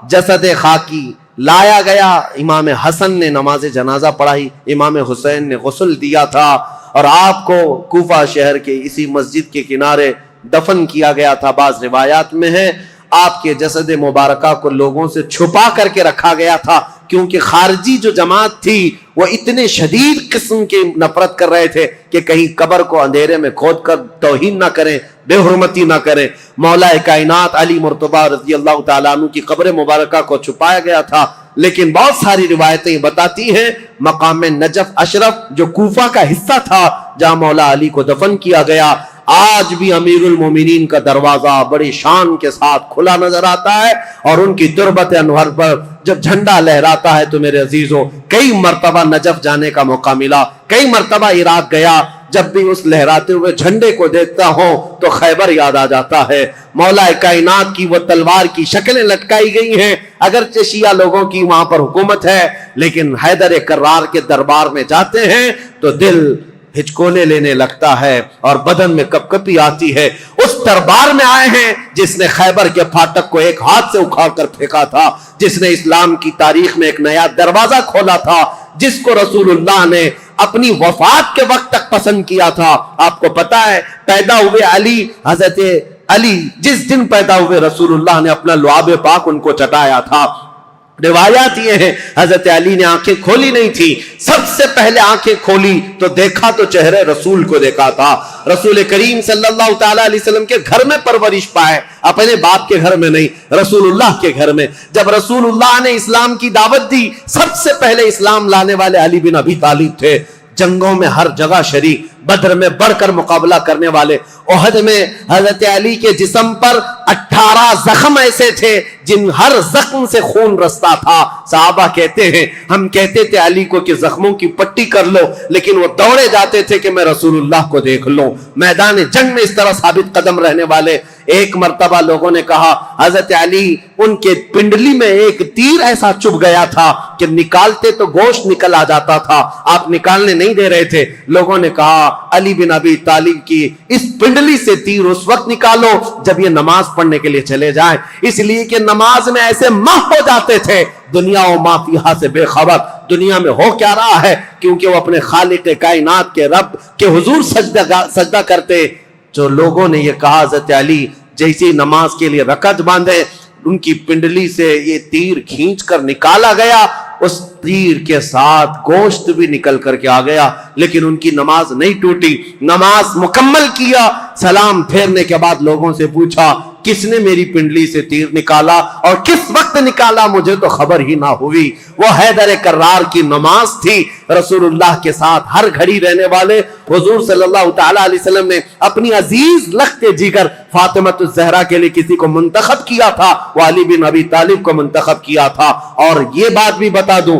جسد خاکی لایا گیا، امام حسن نے نماز جنازہ پڑھائی، امام حسین نے غسل دیا تھا، اور آپ کو کوفہ شہر کے اسی مسجد کے کنارے دفن کیا گیا تھا۔ بعض روایات میں ہے آپ کے جسد مبارکہ کو لوگوں سے چھپا کر کے رکھا گیا تھا، کیونکہ خارجی جو جماعت تھی وہ اتنے شدید قسم کی نفرت کر رہے تھے کہ کہیں قبر کو اندھیرے میں کھود کر توہین نہ کریں، بے حرمتی نہ کریں۔ مولا کائنات علی مرتضیٰ رضی اللہ تعالیٰ عنہ کی قبر مبارکہ کو چھپایا گیا تھا، لیکن بہت ساری روایتیں بتاتی ہیں مقام نجف اشرف جو کوفہ کا حصہ تھا جہاں مولا علی کو دفن کیا گیا، آج بھی امیر المومنین کا دروازہ بڑی شان کے ساتھ کھلا نظر آتا ہے، اور ان کی تربت انور پر جب جھنڈا لہراتا ہے تو میرے عزیزوں کئی مرتبہ نجف جانے کا موقع ملا، کئی مرتبہ عراق گیا، جب بھی اس لہراتے ہوئے جھنڈے کو دیکھتا ہوں تو خیبر یاد آ جاتا ہے۔ مولا کائنات کی وہ تلوار کی شکلیں لٹکائی گئی ہیں، اگرچہ شیعہ لوگوں کی وہاں پر حکومت ہے، لیکن حیدر کرار کے دربار میں جاتے ہیں تو دل ہچکونے لینے لگتا ہے اور بدن میں کپکپی آتی ہے۔ اس دربار میں آئے ہیں جس نے خیبر کے پھاٹک کو ایک ہاتھ سے اکھاڑ کر پھینکا تھا، جس نے اسلام کی تاریخ میں ایک نیا دروازہ کھولا تھا، جس کو رسول اللہ نے اپنی وفات کے وقت تک پسند کیا تھا۔ آپ کو پتا ہے پیدا ہوئے علی، حضرت علی جس دن پیدا ہوئے رسول اللہ نے اپنا لعاب پاک ان کو چٹایا تھا۔ روایات یہ ہیں حضرت علی نے آنکھیں کھولی نہیں تھی، سب سے پہلے آنکھیں کھولی تو دیکھا تو چہرے رسول کو دیکھا تھا۔ رسول کریم صلی اللہ تعالیٰ علیہ وسلم کے گھر میں پرورش پائے، اپنے باپ کے گھر میں نہیں، رسول اللہ کے گھر میں۔ جب رسول اللہ نے اسلام کی دعوت دی، سب سے پہلے اسلام لانے والے علی بن ابی طالب تھے۔ جنگوں میں ہر جگہ شریک، بدر میں بڑھ کر مقابلہ کرنے والے، احد میں حضرت علی کے جسم پر 18 زخم ایسے تھے جن ہر زخم سے خون رستا تھا۔ صحابہ کہتے ہیں ہم کہتے تھے علی کو کہ زخموں کی پٹی کر لو، لیکن وہ دوڑے جاتے تھے کہ میں رسول اللہ کو دیکھ لوں۔ میدان جنگ میں اس طرح ثابت قدم رہنے والے۔ ایک مرتبہ لوگوں نے کہا حضرت علی ان کے پنڈلی میں ایک تیر ایسا چبھ گیا تھا کہ نکالتے تو گوشت نکل آ جاتا تھا، آپ نکالنے نہیں دے رہے تھے۔ لوگوں نے کہا علی بن ابی طالب کی اس پنڈلی سے تیر اس وقت نکالو جب یہ نماز پڑھنے کے لیے چلے جائیں، اس لیے کہ نماز میں ایسے محو ہو جاتے تھے دنیا و ما فیہا سے بے خبر، دنیا میں ہو کیا رہا ہے، کیونکہ وہ اپنے خالق کائنات کے رب کے حضور سجدہ کرتے۔ جو لوگوں نے یہ کہا حضرت علی جیسی نماز کے لیے رکعت باندھے، ان کی پنڈلی سے یہ تیر کھینچ کر نکالا گیا، اس تیر کے ساتھ گوشت بھی نکل کر کے آ گیا، لیکن ان کی نماز نہیں ٹوٹی، نماز مکمل کیا۔ سلام پھیرنے کے بعد لوگوں سے پوچھا کس نے میری پنڈلی سے تیر نکالا اور کس وقت نکالا، مجھے تو خبر ہی نہ ہوئی۔ وہ حیدر کرار کی نماز تھی۔ رسول اللہ کے ساتھ ہر گھڑی رہنے والے حضور صلی اللہ تعالیٰ علیہ وسلم نے اپنی عزیز لخت جگر فاطمۃ الزہرا کے لیے کسی کو منتخب کیا تھا، وہ علی بن ابی طالب کو منتخب کیا تھا۔ اور یہ بات بھی بتا دوں،